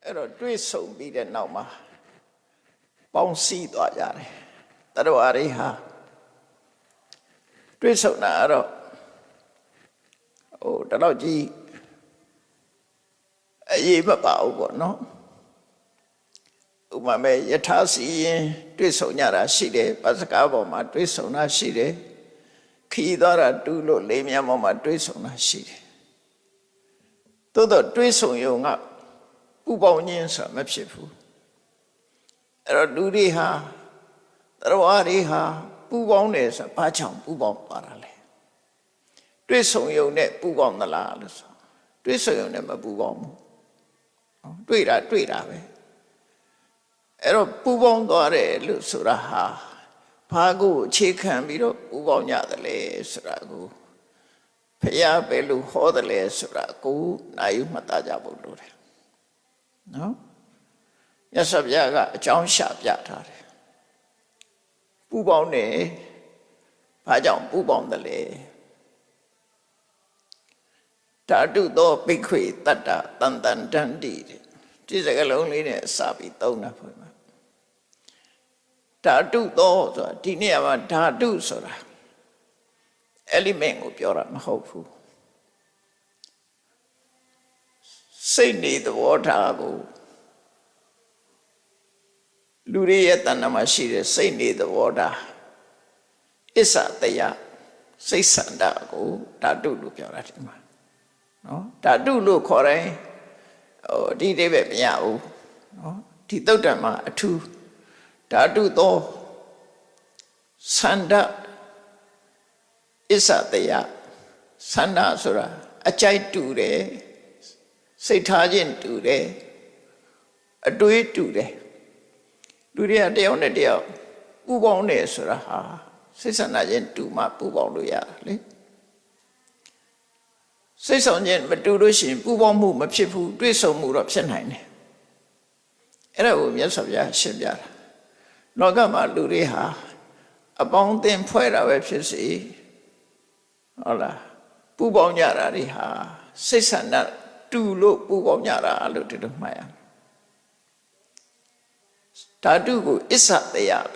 အဲ့တော့တွေးဆုံပြီးတဲ့နောက်မှာပေါင်းစည်းသွားကြတယ်တရဝရိဟာတွေးဆုံတာတော့တတော့ကြီးအရေးမပါဘူးပေါ့နော်ဥပမာမဲ့ယထာစီရင်တွေးဆုံကြတာရှိတယ်ပစကားပေါ်မှာတွေးဆုံတာရှိတယ်ခီးသွားတာတူးလို့လေးမြတ်ပေါ်မှာတွေးဆုံတာရှိတယ်သို့တော့တွေးဆုံရုံကပူပေါင်းခြင်းဆိုတာမဖြစ်ဘူးအဲ့တော့လူတွေဟာတရဝတွေဟာပူပေါင်းတယ်ဆိုတာဘာကြောင့်ပူပေါင်းသွားတာလဲတွေးဆုံရုံနဲ့ပူပေါင်းသလားလို့ဆိုတွေးဆုံရုံနဲ့မပူပေါင်းဘူးတွေ့တာပဲအဲ့တော့ပူပေါင်းသွားတယ်လို့ဆိုတာဟာဘာကိုအခြေခံပြီးတော့ပူပေါင်းကြတယ်လဲဆိုတာကိုဖယားပဲလို့ဟောတယ်လဲဆိုတာကိုနိုင်ယူမှတ်သားကြဖို့လိုတယ်နော်မြတ်စွာဘုရားကအကြောင်းရှာပြထားတယ်ပူပေါင်းတယ်ဘာကြောင့်ပူပေါင်းတယ်လဲဓာတုသောပိခွေတတ္တတန်တန်တန်တိဒီစကားလုံးလေးနဲ့စပြီးသုံးတာဖွင့်ပါဓာတုသောဆိုတာဒီနေရာမှာဓာတုဆိုတာ element ကိုပြောတာမဟုတ်ဘူးစိတ်နေသဘောထားကိုလူတွေရဲ့တဏ္ဍာမှာရှိတဲ့စိတ်နေသဘောထားအစ္ဆတရားစိတ်ဆန္ဒကိုဓာတုလို့ပြောတာဒီမှာနော်ဓာတုလို့ခေါ်တယ်ဒီအိဗယ်မရဘူးနော်ဒီသုတ်တံမှာအထူးဓာတုသောဆန္ဒအစ္ဆတရားဆန္ဒဆိုတာအကြိုက်တူတယ်စိတ်ထားခြင်းတူတယ်အတွေးတူတယ်လူတွေကတယောက်နဲ့တယောက်ပူပေါင်းတယ်ဆိုတာဟာစိတ်ဆန္ဒခြင်းတူမှပူပေါင်းလို့ရတာလေစိတ်ဆောင်ခြင်းမတူလို့ရှိရင်ပူပေါင်းမှုမဖြစ်ဘူးတွေးဆုံမှုတော့ဖြစ်နိုင်တယ်အဲ့ဒါကိုမြတ်စွာဘုရားရှင်းပြတာလောကမှာလူတွေဟာအပေါင်းအသင်းဖွဲ့တာပဲဖြစ်စေဟုတ်လားပူပေါင်းကြတာတွေဟာစိတ်ဆန္ဒတူလို့ပူပေါင်းကြတာလို့ဒီလိုမှတ်ရမယ်ဓာတုကိုအစ္ဆတရား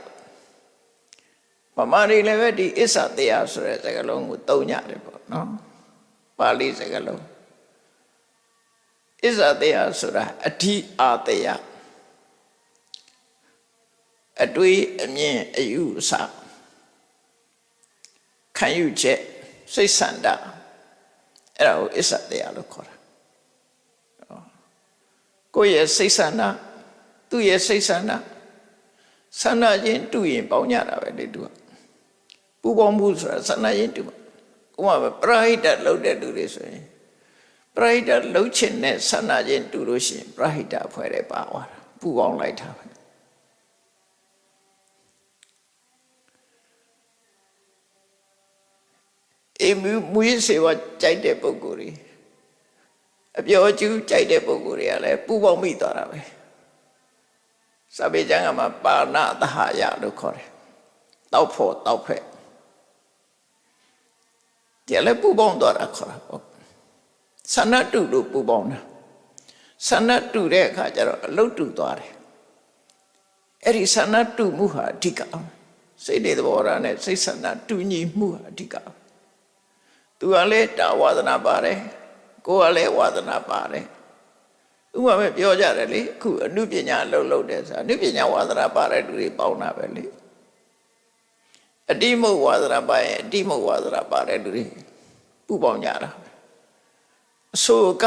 ဗမာတွေလည်းပဲဒီအစ္ဆတရားဆိုတဲ့စကားလုံးကိုသုံးကြတယ်ပေါ့နော်ပါဠိစကားလုံးအစ္ဆတရားဆိုတာအဓိအာတရားအတွေးအမြင်အယူအဆခံယူချက်စိတ်ဆန္ဒအဲ့ဒါကိုအစ္ဆတရားလို့ခေါ်တာကိုယ့်ရဲ့စိတ်ဆန္ဒသူ့ရဲ့စိတ်ဆန္ဒဆန္ဒချင်းတူရင်ပေါင်းကြတာပဲလေသူကပူပေါင်းမှုဆိုတာဆန္ဒချင်းတူမှာဥပမာပရိဟိတလုပ်တဲ့လူတွေဆိုရင်ပရိဟိတလုပ်ချင်တဲ့ဆန္ဒချင်းတူလို့ရှိရင်ပရိဟိတအဖွဲ့တွေပါသွားတာပူပေါင်းလိုက်တာပဲမူရင်းစေဝါကြိုက်တဲ့ပုဂ္ဂိုလ်တွေအပျော်ကျူးကြိုက်တဲ့ပုဂ္ဂိုလ်တွေကလည်းပူပေါင်းမိသွားတာပဲစာပေကျမ်းကမှာပါဏသဟယလို့ခေါ်တယ်တောက်ဖို့တောက်ဖက်ဒီလည်းပူပေါင်းသွားတာခေါ်တာပေါ့ဆန္ဒတူလို့ပူပေါင်းတာဆန္ဒတူတဲ့အခါကျတော့အလုတ်တူသွားတယ်အဲ့ဒီဆန္ဒတူမှုဟာအဓိကစိတ်တွေသဘောထားနဲ့စိတ်ဆန္ဒတူညီမှုဟာအဓိကသူကလည်းတာဝါဒနာပါတယ်ကိုယ်ကလည်းဝါဒနာပါတယ်ဥပမာပြောကြတယ်လေအခုအနုပညာလုပ်တယ်ဆိုတာအနုပညာဝါဒနာပါတဲ့လူတွေပေါင်းတာပဲလေအတိမုတ်ဝါဒနာပါရင်အတိမုတ်ဝါဒနာပါတဲ့လူတွေပူပေါင်းကြတာအစိုးက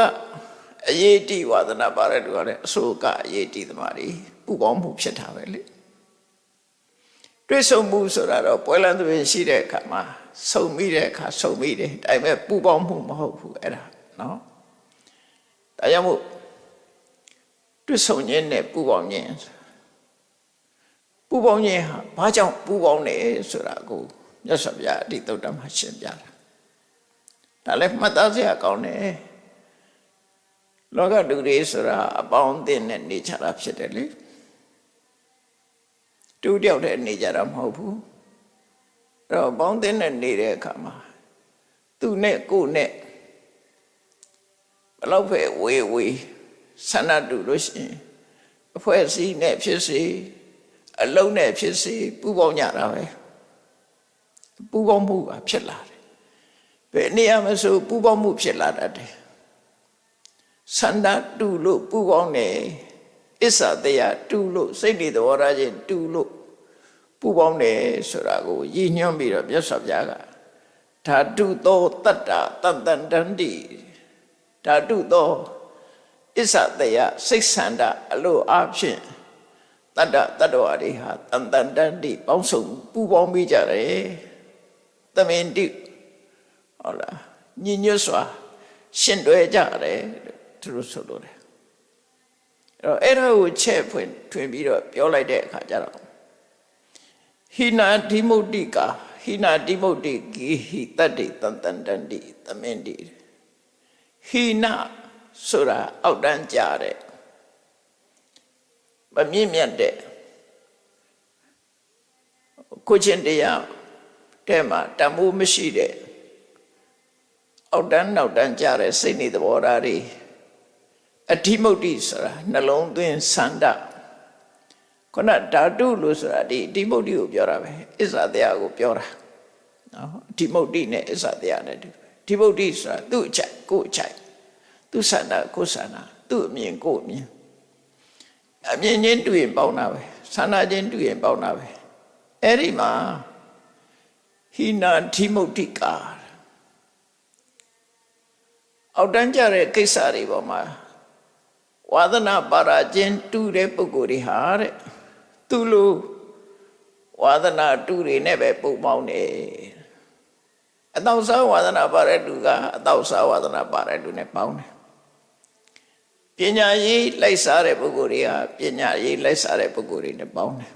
အရေးတိဝါဒနာပါတဲ့လူကလည်းအစိုးကအရေးတိသမားတွေပူပေါင်းမှုဖြစ်တာပဲလေတွေ့ဆုံမှုဆိုတာတော့ပွဲလန်းသွေးရှိတဲ့အခါမှာဆုံမိတဲ့အခါဆုံမိတယ်ဒါပေမဲ့ပူပေါင်းမှုမဟုတ်ဘူးအဲ့ဒါနော်ဒါကြောင့်မို့တွေ့ဆုံခြင်းနဲ့ပူပေါင်းခြင်းဟာဘာကြောင့်ပူပေါင်းလဲဆိုတာကိုမြတ်စွာဘုရားအတိသုတ်တမှာရှင်းပြတာဒါလည်းမှတ်သားစရာကောင်းတယ်လောကလူတွေဆိုတာအပေါင်းအသင်းနဲ့နေကြတာဖြစ်တယ်လေတူတယောက်တည်းနေကြတာမဟုတ်ဘူးအဲ့တော့ပေါင်းအသင်းနဲ့နေတဲ့အခါမှာသူနဲ့ကိုယ်နဲ့ဘယ်လောက်ပဲဝေး ဆန္ဒတူလို့ရှိရင်အဖွဲ့အစည်းနဲ့ဖြစ်စေအလုံးနဲ့ဖြစ်စေပူးပေါင်းကြတာပဲပူးပေါင်းမှုကဖြစ်လာတယ်ဘယ်နေရာမှာဆိုပူးပေါင်းမှုဖြစ်လာတတ်တယ်ဆန္ဒတူလို့ပူးပေါင်းတယ်အစ္ဆတရားတူလို့စိတ်တွေသဘောထားချင်းတူလို့ပူပေါင်းတယ်ဆိုတာကိုရည်ညွှန်းပြီးတော့မြတ်စွာဘုရားကဓာတုသောတတ္တတန်တန်တန္တိဓာတုသောအစ္ဆတရားစိတ်ဆန္ဒအလိုအားဖြင့်တတ္တတတ္တဝါတွေဟာတန်တန်တန္တိပေါင်းစုံပူပေါင်းပြီးကြတယ်သမင်တိဟုတ်လားညီညွတ်စွာရှင်တွဲကြတယ်သူတို့ဆိုလို့တယ်အဲ့ဒါကိုချက်ဖွင့်ထွင်ပြီးတော့ပြောလိုက်တဲ့အခါကျတော့ဟိနာဓိမုတ်တိကာဟိနာဓိမုတ်တိဂိဟိတတ္တိတန်တန်တန္တိသမင်တိဟိနာဆိုတာအောက်တန်းကြတဲ့မမြင့်မြတ်တဲ့ကိုချင်းတရားတဲ့မှာတမိုးမရှိတဲ့အောက်တန်းနောက်တန်းကြတဲ့စိတ်နေသဘောထားတွေအဓိမုတ်တိဆိုတာနှလုံးသွင်းဆန္ဒခုနဓာတုလို့ဆိုတာဒီအဓိမုတ်တိကိုပြောတာပဲအစ္ဆတရားကိုပြောတာနော်အဓိမုတ်တိနဲ့အစ္ဆတရားနဲ့တူအဓိမုတ်တိဆိုတာသူ့အချက်ကိုအချက်သူဆန္ဒကိုဆန္ဒသူ့အမြင်ကိုအမြင်အမြင်ချင်းတူရင်ပေါင်းတာပဲဆန္ဒချင်းတူရင်ပေါင်းတာပဲအဲ့ဒီမှာဟိနာဓိမုတ်တိကာအောက်တန်းကြတဲ့ကိစ္စတွေပေါ်မှာဝါဒနာပါရခြင်းတူတဲ့ပုဂ္ဂိုလ်တွေဟာတဲ့သူလိုဝါဒနာတူတွေနဲ့ပဲပုံပေါင်းတယ်အတောက်စားဝါဒနာပါတဲ့လူကအတောက်စားဝါဒနာပါတဲ့လူနဲ့ပေါင်းတယ်ပညာရေးလိုက်စားတဲ့ပုဂ္ဂိုလ်တွေကပညာရေးလိုက်စားတဲ့ပုဂ္ဂိုလ်တွေနဲ့ပေါင်းတယ်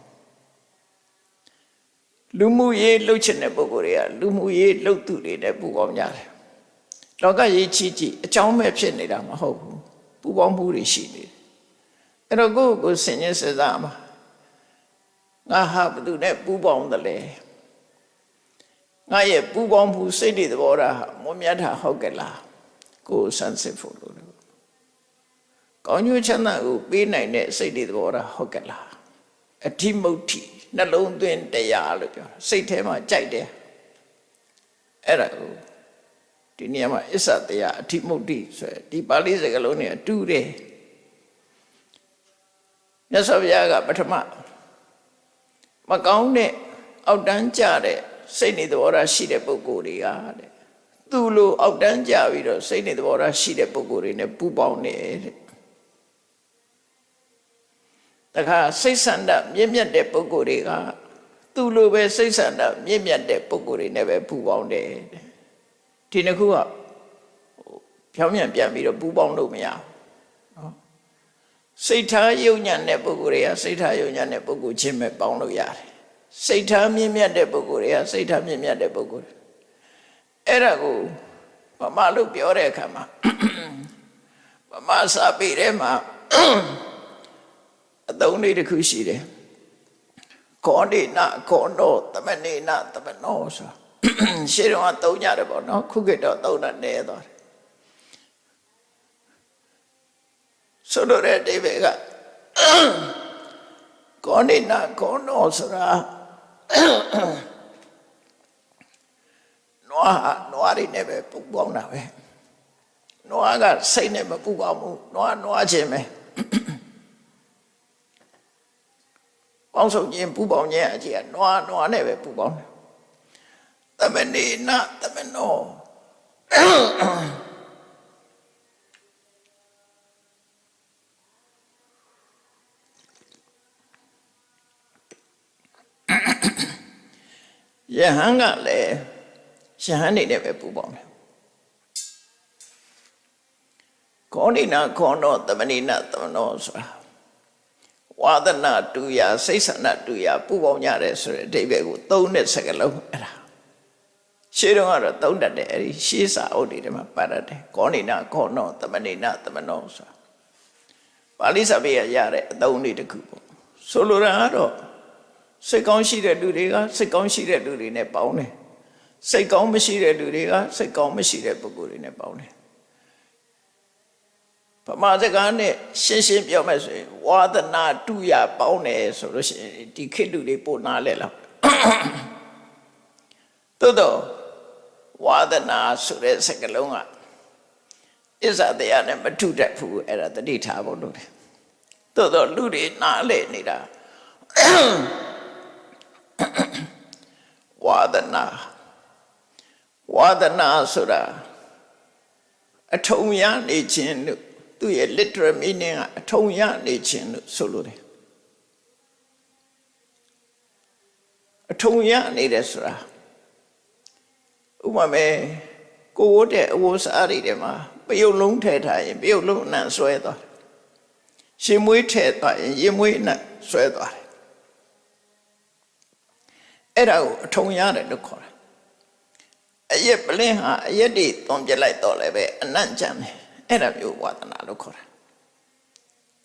လူမှုရေးလှုပ်ချင်တဲ့ပုဂ္ဂိုလ်တွေကလူမှုရေးလှုပ်သူတွေနဲ့ပူပေါင်းကြတယ်လောကရေးချီးကြည့်အကြောင်းမဲ့ဖြစ်နေတာမဟုတ်ဘူးပူပေါင်းမှုတွေရှိနေတယ်အဲ့တော့ကိုယ့်ကိုဆင်ញစဉ်းစားမှာငါဟာဘယ်သူနဲ့ပူပေါင်းတယ်လဲငါရဲ့ပူပေါင်းမှုစိတ်တွေသဘောထားမွန်မြတ်တာဟုတ်ကဲ့လားကိုယ်ဆန်းစစ်ဖို့လို့ကောင်းကျိုးချမ်းသာကိုပေးနိုင်တဲ့စိတ်တွေသဘောထားဟုတ်ကဲ့လားအဓိမုတ်တိနှလုံးသွင်းတရားလို့ပြောစိတ်ထဲမှာကြိုက်တယ်အဲ့ဒါကိုဒီနေရာမှာအစ္ဆတရားအဓိမုတ်တိဆိုဒီပါဠိစကားလုံးနဲ့အတူတယ်မြတ်စွာဘုရားကပထမမကောင်းတဲ့အောက်တန်းကြတဲ့စိတ်နေသဘောထားရှိတဲ့ပုဂ္ဂိုလ်တွေကတဲ့သူ့လိုအောက်တန်းကြပြီးတော့စိတ်နေသဘောထားရှိတဲ့ပုဂ္ဂိုလ်တွေနဲ့ပူးပေါင်းနေတဲ့တခါစိတ်ဆန္ဒမြင့်မြတ်တဲ့ပုဂ္ဂိုလ်တွေကသူ့လိုပဲစိတ်ဆန္ဒမြင့်မြတ်တဲ့ပုဂ္ဂိုလ်တွေနဲ့ပဲပူးပေါင်းတယ်ဒီနှစ်ခုကဖြောင်းပြန်ပြန်ပြီးတော့ပူးပေါင်းလို့မရဘူးနော်စိတ်ထားယုံညံ့တဲ့ပုဂ္ဂိုလ်တွေကစိတ်ထားယုံညံ့တဲ့ပုဂ္ဂိုလ်ချင်းပဲပေါင်းလို့ရတယ်စိတ်ထားမြင့်မြတ်တဲ့ပုဂ္ဂိုလ်တွေကစိတ်ထားမြင့်မြတ်တဲ့ပုဂ္ဂိုလ်အဲ့ဒါကိုဗမာလို့ပြောတဲ့အခါမှာဗမာစာပေထဲမှာအသုံးလေးတစ်ခုရှိတယ်ခောတိနာခောနောသမနေနာသမနောဆိုရှေးတော့သုံးကြတယ်ပေါ့နော်ခုခေတ်တော့သုံးတာနည်းသွားတယ်ဆိုတော့တဲ့အဓိပ္ပာယ်ကခောတိနာခောနောဆိုတာနွားတွေနဲ့ပဲပူပေါင်းတာပဲနွားကစိတ်နဲ့မပူပေါင်းဘူးနွားချင်းပဲပေါင်းစုံခြင်းပူပေါင်းခြင်းအကြီးကနွားနဲ့ပဲပူပေါင်းတယ်သမနေနသမနောယဟန်ကလည်းယဟန်နေနဲ့ပဲပူပေါင်းတယ်ခောနိနာခောနောသမနေနသမနောဆိုတာဝါဒနာတူရစိတ်ဆန္ဒတူရပူပေါင်းကြတယ်ဆိုတဲ့အဓိပ္ပာယ်ကိုသုံးတဲ့စကားလုံးအဲ့ဒါရှေးတုန်းကတော့သုံးတတ်တယ်အဲ့ဒီရှေးစာအုပ်တွေထဲမှာပါတတ်တယ်ခောနိနာခောနောသမနေနသမနောဆိုတာပါဠိစာပေရရတဲ့အသုံးလေးတစ်ခုပေါ့ဆိုလိုတာကတော့စိတ်ကောင်းရှိတဲ့လူတွေကစိတ်ကောင်းရှိတဲ့လူတွေနဲ့ပေါင်းတယ်စိတ်ကောင်းမရှိတဲ့လူတွေကစိတ်ကောင်းမရှိတဲ့ပုဂ္ဂိုလ်တွေနဲ့ပေါင်းတယ် ဗမာစကားနဲ့ရှင်းပြောမယ်ဆိုရင်ဝါဒနာတုရပေါင်းတယ်ဆိုလို့ရှိရင်ဒီခေတ်လူတွေပို့နာလဲလောက်သို့တော့ဝါဒနာဆိုတဲ့စကားလုံးကအစ္ဆတရားနဲ့မထုတတ်ဘူးအဲ့ဒါတတိထားဖို့လို့တယ်သို့တော့လူတွေနားလဲနေတာဝါဒနာဆိုတာအထုံရနေခြင်းလို့သူရဲ့ literal meaning ကအထုံရနေခြင်းလို့ဆိုလိုတယ်အထုံရနေတယ်ဆိုတာဥပမာကိုဝတ်တဲ့အဝတ်စားတွေထဲမှာပယုတ်လုံးထည့်ထားရင်ပယုတ်လုံးအနံ့ဆွဲသွားတယ်ရှင်မွေးထည့်သွားရင်ရင်မွေးအနံ့ဆွဲသွားတယ်အဲ့ဒါကိုအထုံရတယ်လို့ခေါ်တယ်အရက်ပလင်းဟာအရက်တွေသွန်ပြလိုက်တော့လည်းပဲအနံ့ကြမ်းတယ်အဲ့ဒါမျိုးဝါဒနာလို့ခေါ်တယ်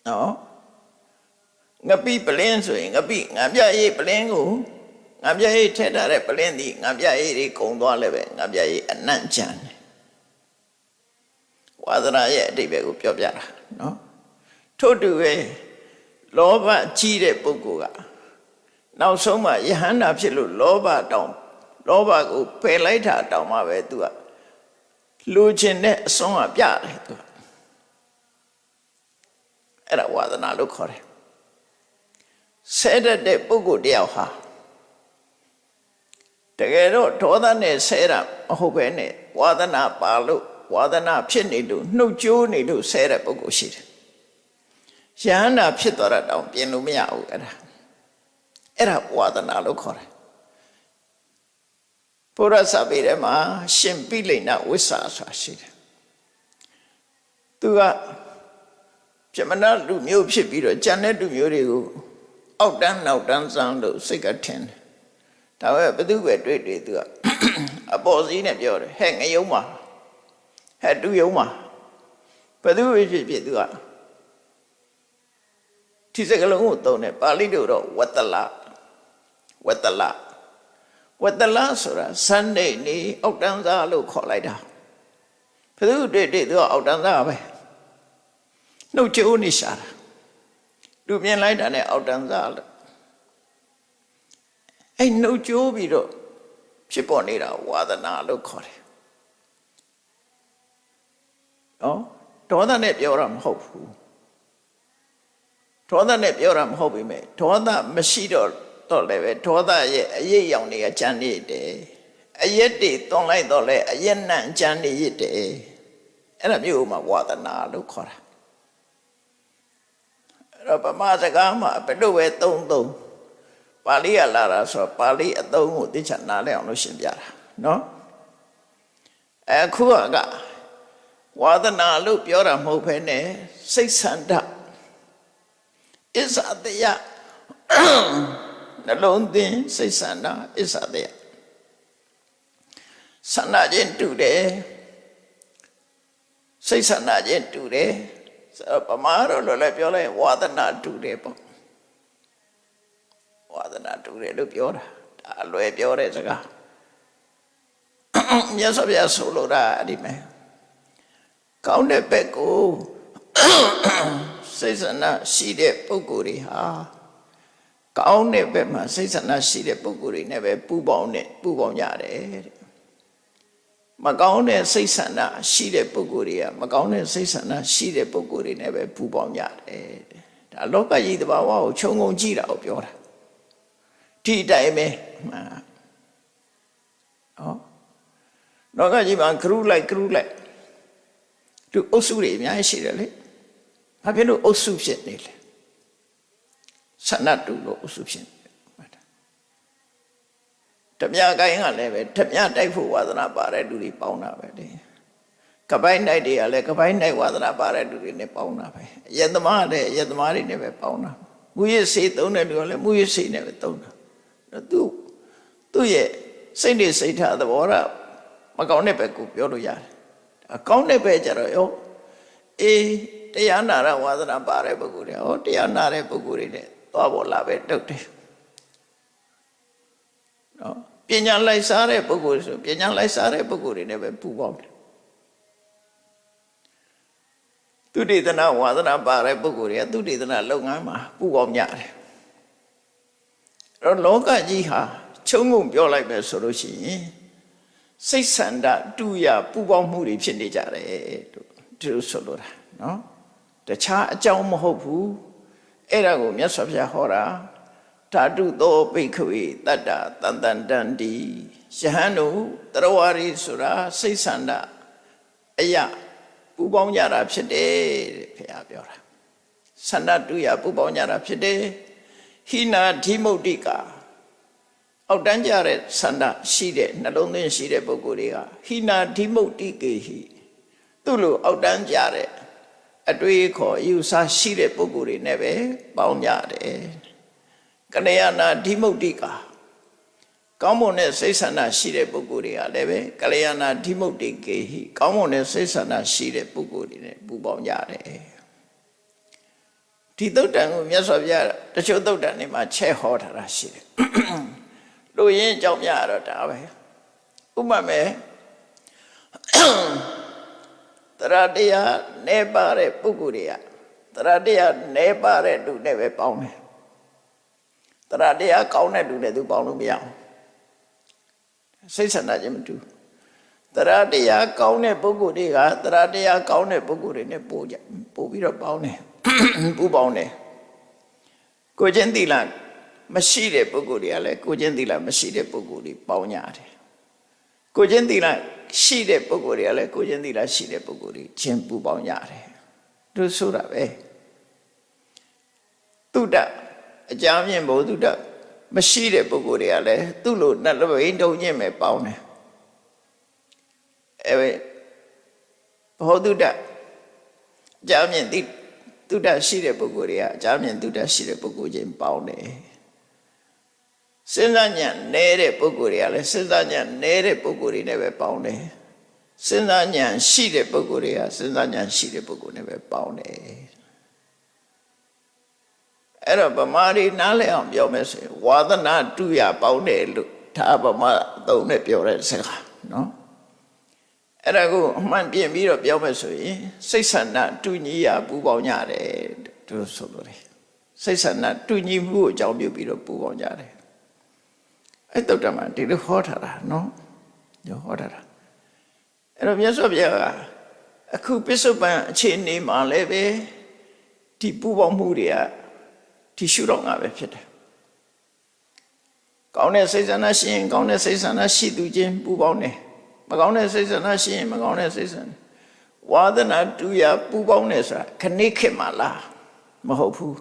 နော်ငပိပလင်းဆိုရင်ငပိငံပြရေးပလင်းကိုငံပြရေးထည့်ထားတဲ့ပလင်းဒီငံပြရေးတွေကုံသွားလည်းပဲငံပြရေးအနံ့ကြမ်းတယ်ဝါဒနာရဲ့အဓိပ္ပာယ်ကိုပြောပြတာနော်ထို့တူပဲလောဘကြီးတဲ့ပုဂ္ဂိုလ်ကနောက်ဆုံးမှယဟန္တာဖြစ်လို့လောဘကိုပယ်လိုက်တာတောင်မှပဲသူကလူချင်းတဲ့အစွမ်းကပြတယ်သူအဲ့ဒါဝါဒနာလို့ခေါ်တယ်ဆဲတတ်တဲ့ပုဂ္ဂိုလ်တယောက်ဟာတကယ်တော့ဒေါသနဲ့ဆဲတာမဟုတ်ပဲနဲ့ဝါဒနာပါလို့ဝါဒနာဖြစ်နေလို့နှုတ်ကြိုးနေလို့ဆဲတဲ့ပုဂ္ဂိုလ်ရှိတယ်ယဟန္တာဖြစ်သွားတာတောင်ပြင်လို့မရဘူးအဲ့ဒါဝါဒနာလို့ခေါ်တယ်ဘုရားစာပေထဲမှာရှင်ပိလိန်နဝိဆာဆိုတာရှိတယ်သူကပြမနာလူမျိုးဖြစ်ပြီးတော့ကျန်တဲ့လူမျိုးတွေကိုအောက်တန်းနောက်တန်းစမ်းလို့စိတ်ကထင်တယ်ဒါပေမဲ့ဘသူပဲတွေ့သူကအပေါ်စီးနဲ့ပြောတယ်ဟဲ့ငယုံမှာဟဲ့တူယုံမှာဘသူပဲဖြစ်သူကဒီစကားလုံးကိုသုံးတယ်ပါဠိလိုတော့ဝတ္တလဆိုတာစန္ဒိနေအောက်တန်းစားလို့ခေါ်လိုက်တာဘသူတွေ့သူကအောက်တန်းစားပဲနှုတ်ကြိုးနေရှာတာလူမြင်လိုက်တာနဲ့အောက်တန်းစားလို့အဲ့နှုတ်ကြိုးပြီးတော့ဖြစ်ပေါ်နေတာဝါဒနာလို့ခေါ်တယ်နော်ဒေါသနဲ့ပြောတာမဟုတ်ဘူးဒေါသနဲ့ပြောတာမဟုတ်ပြီမဲ့ဒေါသမရှိတော့လည်းပဲဒေါသရဲ့အရေးရောင်တွေကကြမ်းနေတယ်အရက်တွေသွန်လိုက်တော့လဲအရက်နံကြမ်းနေရတဲ့အဲ့ဒါမျိုးမှာဝါဒနာလို့ခေါ်တာအဲ့တော့ဗမာစကားမှာဘယ်လိုပဲသုံးပါဠိကလာတာဆိုပါဠိအသုံးကိုသိချနားလဲအောင်လို့ရှင်းပြတာနော်အခုကဝါဒနာလို့ပြောတာမဟုတ်ဘဲနဲ့စိတ်ဆန္ဒအစ္ဆတယနှလုံးသွင်းစိတ်ဆန္ဒအစ္ဆတယဆန္ဒချင်းတူတယ်စိတ်ဆန္ဒချင်းတူတယ်ပမာတော့လည်းပြောလိုက်ဝါဒနာတူတယ်ပေါ့ဝါဒနာတူတယ်လို့ပြောတာဒါအလွယ်ပြောတဲ့စကားမြတ်စွာဘုရားဆိုလိုတာအဲ့ဒီမဲ့ကောင်းတဲ့ဘက်ကိုစိတ်ဆန္ဒရှိတဲ့ပုဂ္ဂိုလ်တွေဟာကောင်းတဲ့ဘက်မှာစိတ်ဆန္ဒရှိတဲ့ပုဂ္ဂိုလ်တွေနဲ့ပဲပူပေါင်းကြတယ်တဲ့မကောင်းတဲ့စိတ်ဆန္ဒရှိတဲ့ပုဂ္ဂိုလ်တွေကမကောင်းတဲ့စိတ်ဆန္ဒရှိတဲ့ပုဂ္ဂိုလ်တွေနဲ့ပဲပူပေါင်းကြတယ်တဲ့ဒါလောကကြီးသဘာဝကိုခြုံငုံကြည့်တာကိုပြောတာဒီအတိုင်းပဲလောကကြီးမှာဂရုလိုက်သူအုပ်စုတွေအများကြီးရှိတယ်လေဘာဖြစ်လို့အုပ်စုဖြစ်နေလဲဆန္ဒတူလို့အုပ်စုဖြစ်နေဓမြကိုင်းကလည်းပဲဓမြတိုက်ဖို့ဝါသနာပါတဲ့လူတွေပေါင်းတာပဲလေကပိုင်းတိုက်တွေကလည်းကပိုင်းတိုက်ဝါသနာပါတဲ့လူတွေနဲ့ပေါင်းတာပဲအယက်သမားလည်းအယက်သမားတွေနဲ့ပဲပေါင်းတာမူရစေသုံးတဲ့လူကလည်းမူရစေနဲ့ပဲသုံးတာသူ့ရဲ့စိတ်နေစိတ်ထားသဘောထားမကောင်းတဲ့ဘက်ကိုပြောလို့ရတယ်အကောင်းတဲ့ဘက်ကျတော့ရောတရားနာရဝါသနာပါတဲ့ပုဂ္ဂိုလ်တွေတရားနာတဲ့ပုဂ္ဂိုလ်တွေနဲ့သွားပေါ်လာပဲတုတ်တယ်နော်ပညာလိုက်စားတဲ့ပုဂ္ဂိုလ်ဆိုပညာလိုက်စားတဲ့ပုဂ္ဂိုလ်တွေနဲ့ပဲပူပေါင်းတယ်သူ သူတေသနာဝါသနာပါတဲ့ပုဂ္ဂိုလ်တွေကသူတေသနာလုပ်ငန်းမှာပူပေါင်းကြတယ်အဲ့တော့လောကကြီးဟာခြုံငုံပြောလိုက်မယ်ဆိုလို့ရှိရင်စိတ်ဆန္ဒတူရပူပေါင်းမှုတွေဖြစ်နေကြတယ်လို့ဒီလိုဆိုလိုတာနော်တခြားအကြောင်းမဟုတ်ဘူးအဲ့ဒါကိုမြတ်စွာဘုရားဟောတာဓာတုသောဘိက္ခဝေတတ္တတန်တန်တန်တိယဟန်တို့တရဝရီဆိုတာစိတ်ဆန္ဒအရာပူပေါင်းကြတာဖြစ်တယ်တဲ့ဘုရားပြောတာဆန္ဒတူရပူပေါင်းကြတာဖြစ်တယ်ဟိနာဓိမုတ်တိကာအောက်တန်းကြတဲ့ဆန္ဒရှိတဲ့နှလုံးသွင်းရှိတဲ့ပုဂ္ဂိုလ်တွေကဟိနာဓိမုတ်တိကေဟိသူ့လိုအောက်တန်းကြတဲ့အတွေ့အခေါ်ယူဆရှိတဲ့ပုဂ္ဂိုလ်တွေနဲ့ပဲပေါင်းကြတယ်ကလျာဏဓိမုတ်တိကာကောင်းမွန်တဲ့စိတ်ဆန္ဒရှိတဲ့ပုဂ္ဂိုလ်တွေကလည်းပဲကလျာဏဓိမုတ်တိကေဟိကောင်းမွန်တဲ့စိတ်ဆန္ဒရှိတဲ့ပုဂ္ဂိုလ်တွေနဲ့ပူးပေါင်းကြတယ်ဒီသုတ်တံကိုမြတ်စွာဘုရားတချို့သုတ်တံတွေမှာချက်ဟောထားတာရှိတယ်လူရင်းအကြောင်းများတော့ဒါပဲဥပမာတရားတရားနေပါတဲ့ပုဂ္ဂိုလ်တွေကတရားတရားနေပါတဲ့လူနဲ့ပဲပေါင်းတယ်တရားတရားကောင်းတဲ့လူနဲ့သူပေါင်းလို့မရအောင်စိတ်ဆန္ဒချင်းမတူတရားတရားကောင်းတဲ့ပုဂ္ဂိုလ်တွေကတရားတရားကောင်းတဲ့ပုဂ္ဂိုလ်တွေနဲ့ပို့ပြီးတော့ပေါင်းတယ်ပူပေါင်းတယ်ကိုချင်းသီလမရှိတဲ့ပုဂ္ဂိုလ်တွေကလည်းကိုချင်းသီလမရှိတဲ့ပုဂ္ဂိုလ်တွေပေါင်းကြတယ်ကိုချင်းသီလရှိတဲ့ပုဂ္ဂိုလ်တွေကလည်းကိုချင်းသီလရှိတဲ့ပုဂ္ဂိုလ်တွေချင်းပူပေါင်းကြတယ်သူဆိုတာပဲတုဒ္ဒအကြမ်းမြင့်ဘုဒ္ဓမရှိတဲ့ပုဂ္ဂိုလ်တွေကလည်းသူ့လိုနှလုံးတုံညင့်မဲ့ပေါင်းတယ်ဘုဒ္ဓအကြမ်းမြင့်တုဒ္ဒရှိတဲ့ပုဂ္ဂိုလ်တွေကအကြမ်းမြင့်တုဒ္ဒရှိတဲ့ပုဂ္ဂိုလ်ချင်းပေါင်းတယ်စဉ်းစားဉာဏ်နေတဲ့ပုဂ္ဂိုလ်တွေကလည်းစဉ်းစားဉာဏ်နေတဲ့ပုဂ္ဂိုလ်တွေနဲ့ပဲပေါင်းတယ်စဉ်းစားဉာဏ်ရှိတဲ့ပုဂ္ဂိုလ်တွေကစဉ်းစားဉာဏ်ရှိတဲ့ပုဂ္ဂိုလ်နဲ့ပဲပေါင်းတယ်အဲ့တော့ဗမာတွေနားလည်အောင်ပြောမယ်ဆိုရင်ဝါသနာတူရပေါင်းတယ်လို့ဒါဗမာအသုံးနဲ့ပြောတဲ့စကားနော်အဲ့ဒါကိုအမှန်ပြင်ပြီးတော့ပြောမယ်ဆိုရင်စိတ်ဆန္ဒတူညီရပူပေါင်းကြတယ်သူဆိုလို့တယ်စိတ်ဆန္ဒတူညီမှုကိုအကြောင်းပြုပြီးတော့ပူပေါင်းကြတယ်အဲ့တုတ်တမှာဒီလိုဟောထားတာနော်ညဟောထားတာအဲ့တော့မြတ်စွာဘုရားကအခုပစ္စုပန်အခြေအနေမှာလည်းပဲဒီပူပေါင်းမှုတွေကဒီရှုတော့ငါပဲဖြစ်တယ်ကောင်းတဲ့စိတ်ဆန္ဒရှိရင်ကောင်းတဲ့စိတ်ဆန္ဒရှိသူချင်းပူပေါင်းတယ်မကောင်းတဲ့စိတ်ဆန္ဒရှိရင်မကောင်းတဲ့စိတ်ဆန္ဒဝါဒနာတူရပူပေါင်းတယ်ဆိုတာခဏခေတ်မှလားမဟုတ်ဘူး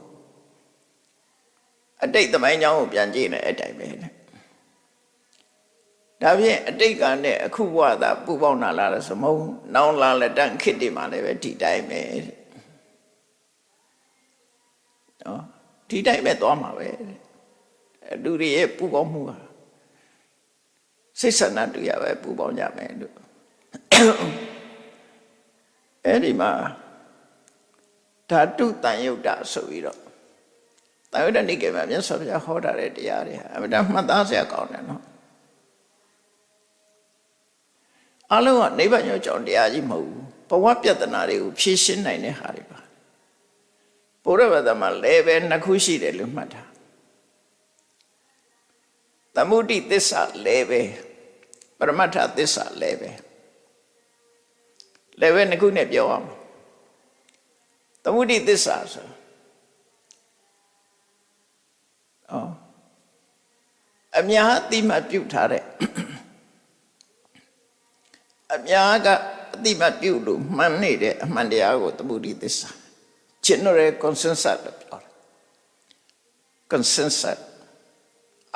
အတိတ်သမိုင်းကြောင်းကိုပြန်ကြည့်နေတဲ့အတိုင်းပဲဒါဖြင့်အတိတ်ကနဲ့အခုဘဝသာပူပေါင်းတာလားဆိုမဟုတ်နောင်လာလက်တန်းခေတ်တွေမှာလည်းပဲဒီတိုင်းပဲနော်ဒီတိုင်းပဲသွားမှာပဲလူတွေရဲ့ပူပေါင်းမှုဟာစိတ်ဆန္ဒတူရပဲပူပေါင်းကြမယ်လို့အဲ့ဒီမှာဓာတုတန်ယုတ်တာဆိုပြီးတော့တန်ယုတ်တနိကေမှာမြတ်စွာဘုရားဟောတာတဲ့တရားတွေဟာအမှန်တမှတ်သားစရာကောင်းတယ်နော်အလုံးကနိဗ္ဗာန်ရောက်ကြောင်းတရားကြီးမဟုတ်ဘူးဘဝပြဿနာတွေကိုဖြေရှင်းနိုင်တဲ့ဟာတွေပါဘုရားဘာသာမှာလည်းပဲနှစ်ခုရှိတယ်လို့မှတ်တာသမုဒိသစ္စာလည်းပဲပရမတ္ထသစ္စာလည်းပဲနှစ်ခုနဲ့ပြောအောင်သမုဒိသစ္စာဆိုအများအတိမပြုတ်ထားတဲ့အများကအတိမပြုတ်လို့မှန်နေတဲ့အမှန်တရားကိုသမုဒိသစ္စာ general consensus လို့ပြောတာ consensus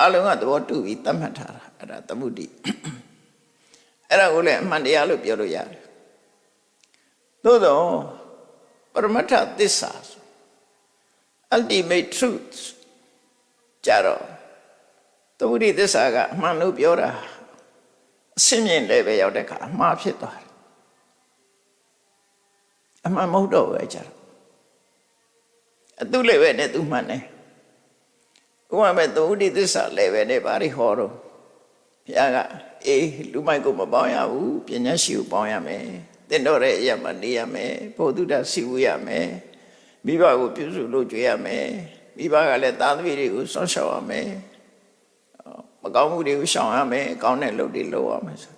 အလုံးကသဘောတူပြီးသတ်မှတ်ထားတာအဲ့ဒါသမုဒိအဲ့ဒါကိုလည်းအမှန်တရားလို့ပြောလို့ရတယ်သို့တော့ပရမတ္ထသစ္စာ ultimate truth ကြတော့သမုဒိသစ္စာကအမှန်လို့ပြောတာအစင်းမြင့်လည်းပဲရောက်တဲ့အခါအမှားဖြစ်သွားတယ်အမှန်မဟုတ်တော့ပဲကြတော့အတုလည်းပဲနဲ့သူမှန်တယ်ဥပမာသမုဒိသစ္စာလည်းပဲနဲ့ဘာတွေဟောတော့ဘုရားကအေးလူမိုက်ကိုမပေါင်းရဘူးပညာရှိကိုပေါင်းရမယ်သ တင်တော်တဲ့အရာမှာနေရမယ်ဘုဒ္ဓတာစီဝရမယ်မိဘကိုပြုစုလို့ကြွေးရမယ်မိဘကလည်းသားသမီးတွေကိုစောင့်ရှောက်ရမယ်မကောင်းမှုတွေကိုရှောင်ရမယ်ကောင်းတဲ့လုပ်တွေလုပ်ရမယ်ဆို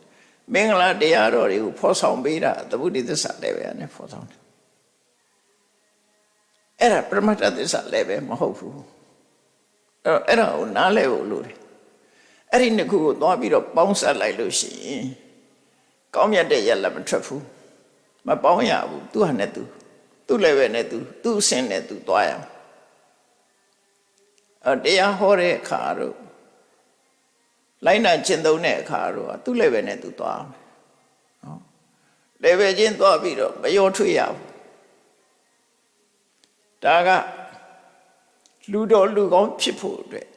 မင်္ဂလာတရားတော်တွေကိုဖော်ဆောင်ပေးတာသမုဒိသစ္စာလည်းပဲနဲ့ဖော်ဆောင်တယ်အဲ့ဒါပရမတ္ထသစ္စာလည်းပဲမဟုတ်ဘူးအဲ့ဒါကိုနားလဲဖို့လို့တယ်အဲ့ဒီနှစ်ခုကိုသွားပြီးတော့ပေါင်းစပ်လိုက်လို့ရှိရင်ကောင်းမြတ်တဲ့ရလမထွက်ဘူးမပေါင်းရဘူးသူဟာနဲ့သူလည်းပဲနဲ့သူအဆင့်နဲ့သူသွားရမယ်တရားဟောတဲ့အခါတော့လိုက်နာကျင့်သုံးတဲ့အခါတော့သူလည်းပဲနဲ့သူသွားမယ်နော်လည်းပဲချင်းသွားပြီးတော့မရောထွေးရဘူးဒါကလူတော်လူကောင်းဖြစ်ဖို့အတွက်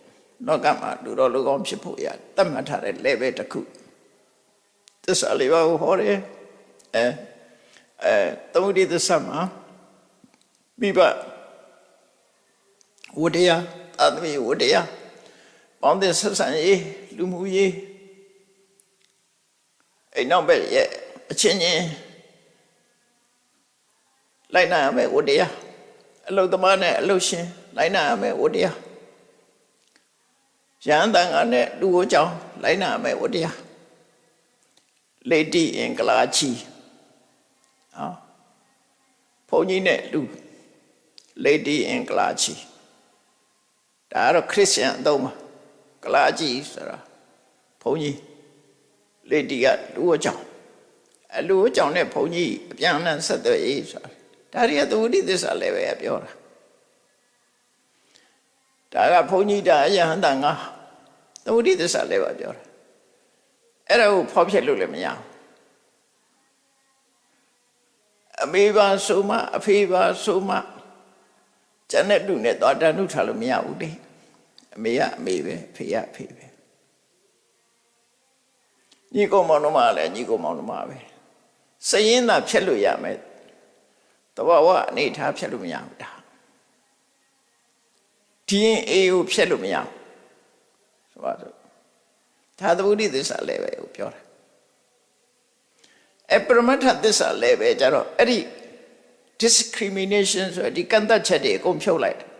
လောကမှာလူတော်လူကောင်းဖြစ်ဖို့ရတတ်မှတ်ထားတဲ့ level တစ်ခုသစ္စာလေးပါးကိုဟောတယ်သမုဒိသစ္စာမှာမိဘဝတ္တရားသာသမီဝတ္တရားပေါင်းတဲ့ဆက်ဆံရေးလူမှုရေးအိမ်နောက်ဘက်ရဲ့အချင်းချင်းလိုက်နာရမယ်ဝတ္တရားအလုသမားနဲ့အလုရှင်လိုက်နာရမယ်ဝတ္တရားရဟန်းတန်ခါနဲ့လူကိုကြောင်းလိုက်နာရမယ်ဝတ္တရားလေတိအင်္ဂလာချီဘုန်းကြီးနဲ့လူလေတိအင်္ဂလာချီဒါကတော့ခရစ်ယာန်အသုံးပါကလာချီဆိုတာဘုန်းကြီးလေတိကလူကိုကြောင်းလူကိုကြောင်းနဲ့ဘုန်းကြီးအပြန်အလှန်ဆက်သွယ်ရေးဆိုတာဒါတွေကသမုဒိသစ္စာလည်းပဲပြောတာဒါကဘုန်းကြီးဒါအယဟန္တာငါသမုဒိသစ္စာလည်းပဲပြောတာအဲ့ဒါကိုဖောက်ဖျက်လို့လည်းမရဘူးအမေပါဆိုမှအဖေပါဆိုမှကျန်တဲ့လူနဲ့သွားတန်ထုထားလို့မရဘူးလေအမေကအမေပဲအဖေကအဖေပဲညီကောင်မောင်နှမလည်းညီကောင်မောင်နှမပဲစရင်သာဖြတ်လို့ရမယ်တဘာဝအနေထားဖြတ်လို့မရဘူးဒါဒီရင်အေးကိုဖြတ်လို့မရဘူးဆိုပါတော့ဒါသမုဒိသစ္စာလည်းပဲကိုပြောတာပရမတ္ထသစ္စာလည်းပဲကြတော့အဲ့ဒီ discrimination ဆိုဒီကန့်သတ်ချက်တွေအကုန်ဖြုတ်လိုက်တယ်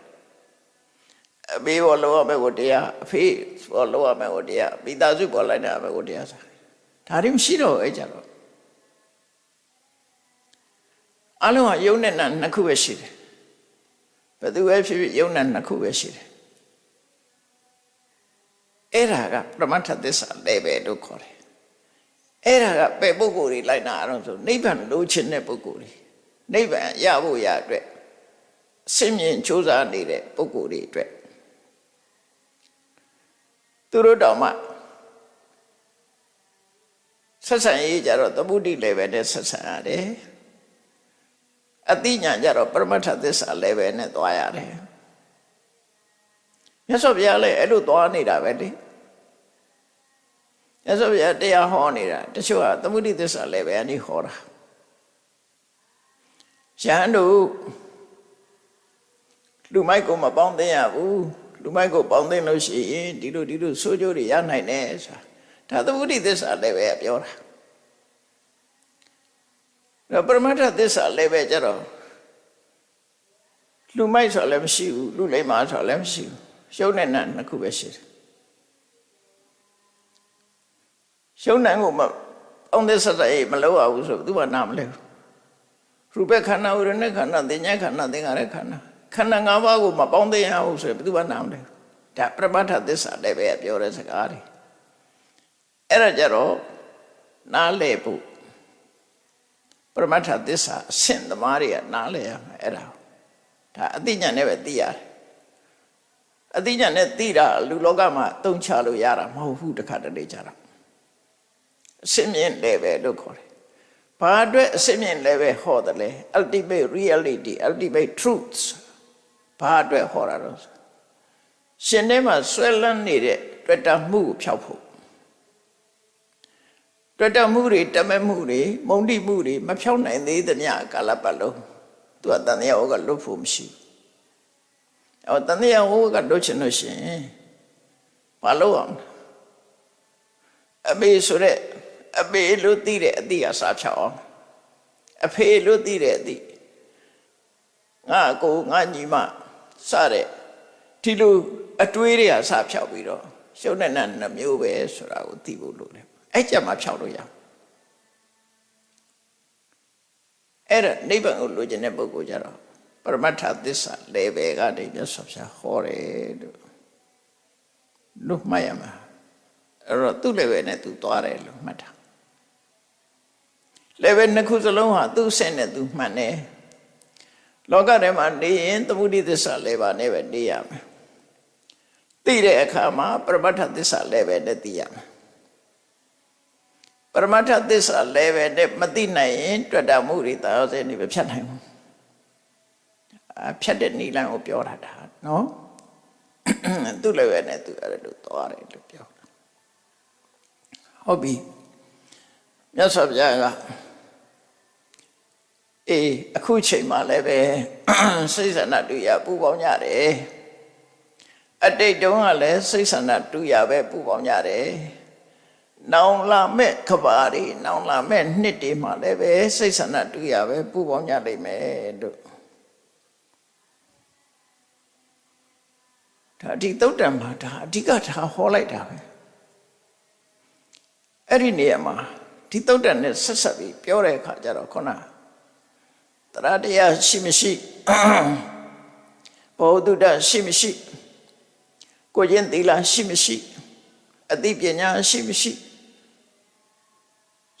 အမေဘောလောရမယ်ကိုတရားအဖေဘောလောရမယ်ကိုတရားမိသားစုပေါ်လိုက်တာမယ်ကိုတရားဆိုဒါတွေမရှိတော့အဲ့ကြတော့အလုံးကယုံနဲ့နာနှစ်ခုပဲရှိတယ်ဘယ်သူပဲဖြစ်ဖြစ်ယုံနဲ့နှစ်ခုပဲရှိတယ်အဲ့ဒါကပရမတ္ထသစ္စာလည်းပဲလို့ခေါ်တယ်အဲ့ဒါကပဲပုဂ္ဂိုလ်တွေလိုက်နာအောင်ဆိုနိဗ္ဗာန်လိုချင်တဲ့ပုဂ္ဂိုလ်တွေနိဗ္ဗာန်ရဖို့ရအတွက်အစင်မြင့်ကြိုးစားနေတဲ့ပုဂ္ဂိုလ်တွေအတွက်သူတို့တောင်မှဆက်ဆံရေးကြတော့သမုဒိလည်းပဲနဲ့ဆက်ဆံရတယ်အသိဉာဏ်ကြတော့ပရမတ္ထသစ္စာလည်းပဲနဲ့သွားရတယ်မြတ်စွာဘုရားလည်းအဲ့လိုသွားနေတာပဲလေမြတ်စွာဘုရားတရားဟောနေတာတချို့ကသမုဒိသစ္စာလည်းပဲအနည်းဟောတာရဟန်းတို့လူမိုက်ကိုမပေါင်းသိရဘူးလူမိုက်ကိုပေါင်းသိလို့ရှိရင်ဒီလိုဆိုးကျိုးတွေရနိုင်တယ်ဆိုတာဒါသမုဒိသစ္စာလည်းပဲပြောတာဒါပရမတ္ထသစ္စာလည်းပဲကြတော့လူမိုက်ဆိုလည်းမရှိဘူးလူလိမ္မာဆိုလည်းမရှိဘူးရှုံးတဲ့နတ်နှစ်ခုပဲရှိတယ်ရှုံးတဲ့ကိုမအောင်တဲ့ဆက်ဆက်မလုပ်ရဘူးဆိုသူကနားမလဲဘူးရူပခန္ဓာဝိရဏခန္ဓာသင်ညာခန္ဓာသင်္ခါရခန္ဓာခန္ဓာ၅ပါးကိုမပေါင်းသိရဘူးဆိုဘယ်သူကနားမလဲဒါပရမတ္ထသစ္စာလည်းပဲပြောတဲ့စကားတွေအဲ့ဒါကြတော့နားလဲဖို့ပရမတ္ထသစ္စာအဆင့်သမားတွေကနားလဲရမယ်အဲ့ဒါအသိဉာဏ်နဲ့ပဲသိရတယ်အသိဉာဏ်နဲ့သိတာလူလောကမှာတုံချလို့ရတာမဟုတ်ဘူးတခါတလေကြတာအစစ်မြင့်လည်းပဲလို့ခေါ်တယ်ဘာအတွက်အစစ်မြင့်လည်းပဲဟောတယ်လဲ ultimate reality ultimate truths ဘာအတွက်ဟောတာတော့ရှင်ထဲမှာဆွဲလန်းနေတဲ့တွေ့တာမှုကိုဖျောက်ဖို့တွေ့တာမှုတွေတမဲမှုတွေမုံတိမှုတွေမဖျောက်နိုင်သေးသမျှကာလပတ်လုံးသူကတန်တရားဟောကလွတ်ဖို့မရှိဘူးတန်တရားဟောကလွတ်ချင်လို့ရှိရင်ဘာလို့အောင်အမေဆိုတဲ့အမေလို့သိတဲ့အတိအစာဖြောက်အောင် အဖေလို့သိတဲ့အသည့်ငါကိုငါညီမစတဲ့ဒီလိုအတွေးတွေကစဖြောက်ပြီးတော့ရှုပ်တဲ့နှမျိုးပဲဆိုတာကိုသိဖို့လိုတယ်အဲ့ကြမှာဖြောက်လို့ရအဲ့ဒါနိဗ္ဗာန်ကိုလိုချင်တဲ့ပုဂ္ဂိုလ်ကြတော့ပရမတ္ထသစ္စာလည်းပဲကနေမြတ်စွာဘုရားဟောတယ်လို့မှတ်ရမှာအဲ့တော့သူ့လည်းပဲနဲ့သူသွားတယ်လို့မှတ်တာလည်းပဲနှစ်ခုစလုံးဟာသူ့ဆင့်နဲ့သူမှန်တယ်လောကထဲမှာနေရင်သမုဒိသစ္စာလည်းပါနဲ့ပဲနေရမယ်သိတဲ့အခါမှာပရမတ္ထသစ္စာလည်းပဲနဲ့သိရမယ်ပရမတ္ထသစ္စာလည်းပဲနဲ့မသိနိုင်ရင်တွေ့တာမှုတွေတာယောဇဉ်တွေပဲဖြတ်နိုင်ဘူးဖြတ်တဲ့နိလန်ကိုပြောတာဒါနော်သူ့လည်းပဲနဲ့သူအဲ့လိုသွားတယ်လို့ပြောဟုတ်ပြီမြတ်စွာဘုရားကအခုချိန်မှလည်းပဲစိတ်ဆန္ဒတူရပူပေါင်းကြတယ်အတိတ်တုန်းကလည်းစိတ်ဆန္ဒတူရပဲပူပေါင်းကြတယ်နောင်လာမဲ့ခဘာတွေနောင်လာမဲ့နှစ်တွေမှလည်းပဲစိတ်ဆန္ဒတူရပဲပူပေါင်းကြလိမ့်မယ်လို့ဒါဒီသုတ်တံမှာဒါအဓိကထားဟောလိုက်တာပဲအဲ့ဒီနေရာမှာဒီသုတ်တံနဲ့ဆက်ဆက်ပြီးပြောတဲ့အခါကျတော့ခုနတရားတရားရှိမရှိဘောဓုတရှိမရှိကိုကျင့်သီလရှိမရှိအသိပညာရှိမရှိ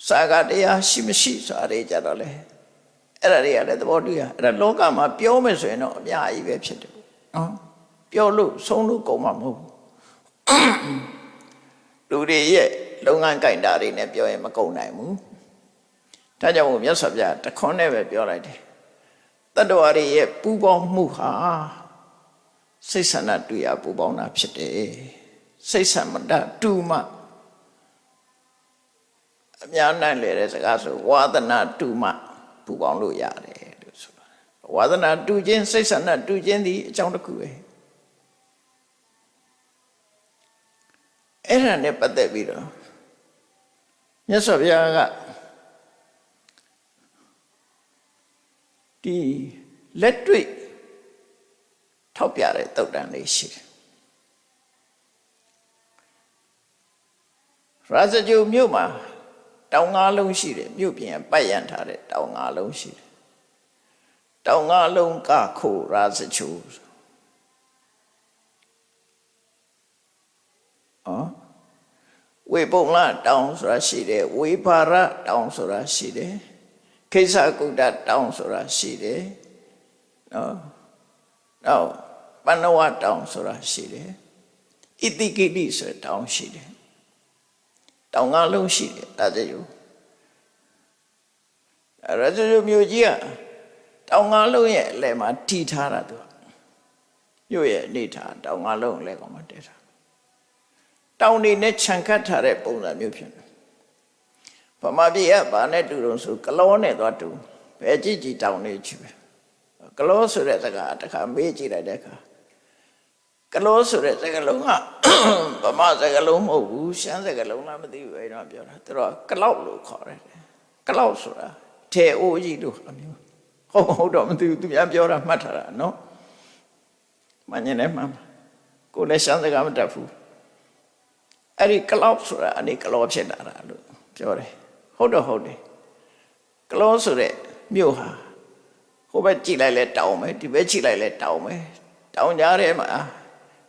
စာကတရားရှိမရှိဆိုတာတွေကြတော့လေအဲ့ဒါတွေကလည်းသဘောတူရအဲ့ဒါလောကမှာပြောမယ်ဆိုရင်တော့အများကြီးပဲဖြစ်တယ်နော်ပြောလို့ဆုံးလို့ကုန်မှာမဟုတ်ဘူးလူတွေရဲ့လုပ်ငန်းကိုင်တာတွေနဲ့ပြောရင်မကုန်နိုင်ဘူးဒါကြောင့်မို့မြတ်စွာဘုရားတခွန်းနဲ့ပဲပြောလိုက်တယ်တတ္တဝါတွေရဲ့ပူပေါင်းမှုဟာစိတ်ဆန္ဒတူရပူပေါင်းတာဖြစ်တယ်စိတ်ဆန္ဒတူမှအများနိုင်လေတဲ့စကားဆိုဝါဒနာတူမှပူပေါင်းလို့ရတယ်လို့ဆိုတာဝါဒနာတူခြင်းစိတ်ဆန္ဒတူခြင်းဒီအကြောင်းတစ်ခုပဲအဲ့ဒါနဲ့ပတ်သက်ပြီးတော့မြတ်စွာဘုရားကဒီလက်တွေ့ထောက်ပြတဲ့သုတ်တန်လေးရှိတယ်ရာဇဂိုမြို့မှာတောင်ငါးလုံးရှိတယ်မြို့ပြင်ပတ်ရန်ထားတဲ့တောင်ငါးလုံးရှိတယ်တောင်ငါးလုံးကခိုရာဇဂိုဝေပုံလတောင်ဆိုတာရှိတယ်ဝေဘာရတောင်ဆိုတာရှိတယ်ခိစ္ဆကုတ္တတောင်ဆိုတာရှိတယ်နော်နောက်ပဏ္ဏဝတောင်ဆိုတာရှိတယ်ဣတိကိတိဆိုတောင်ရှိတယ်တောင်ငါးလုံးရှိတယ်ဒါကြည့်ရဇဂိုမြို့ကြီးကတောင်ငါးလုံးရဲ့အလယ်မှာတည်ထားတာသူမြို့ရဲ့အနေထားတောင်ငါးလုံးအလယ်ကောင်မှာတည်ထားတောင်တွေနဲ့ခြံခတ်ထားတဲ့ပုံစံမျိုးဖြစ်တယ်ဗမာပြည်ကဘာနဲ့တူတုံးဆိုကလောနဲ့သွားတူဘယ်ကြည့်ကြည့်တောင်နေချီပဲကလောဆိုတဲ့စကားတစ်ခါမေးကြည့်လိုက်တဲ့အခါကလောဆိုတဲ့စကားလုံးကဗမာစကားလုံးမဟုတ်ဘူးရှမ်းစကားလုံးလားမသိဘူးအဲ့တော့ပြောတာသူတို့ကလောက်လို့ခေါ်တယ်ကလောက်ဆိုတာထေအိုးကြီးလို့အမျိုးဟုတ်တော့မသိဘူးသူများပြောတာမှတ်ထားတာနော်မညင်နဲ့မှကိုလည်းရှမ်းစကားမတတ်ဘူးအဲ့ဒီကလောက်ဆိုတာအနေကလောဖြစ်လာတာလို့ပြောတယ်ဟုတ်တော့ဟုတ်တယ်ကလောဆိုတဲ့မြို့ဟာဟိုဘက်ကြည့်လိုက်လဲတောင်ပဲဒီဘက်ကြည့်လိုက်လဲတောင်ပဲတောင်ကြားထဲမှာ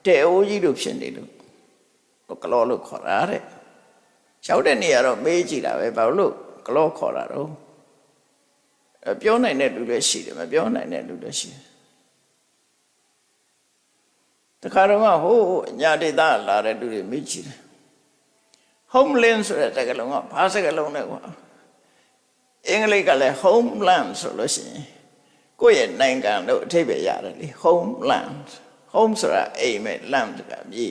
တဲအိုးကြီးလို့ဖြစ်နေလို့ကလောလို့ခေါ်တာတဲ့ရောက်တဲ့နေရာတော့မေးကြည့်တာပဲဘာလို့ကလောခေါ်တာတော့ပြောနိုင်တဲ့လူလည်းရှိတယ်မပြောနိုင်တဲ့လူလည်းရှိတယ်တခါတော့ဟိုညာဒေသလာတဲ့လူတွေမေးကြည့်တယ် homeland ဆိုတဲ့စကားလုံးကဘာစကားလုံးလဲကွာအင်္ဂလိပ်ကလည်း homeland ဆိုလို့ရှိရင်ကိုယ့်ရဲ့နိုင်ငံလို့အဓိပ္ပာယ်ရတယ်လေ homeland home ဆိုတာအိမ်ပဲ land ကမြေ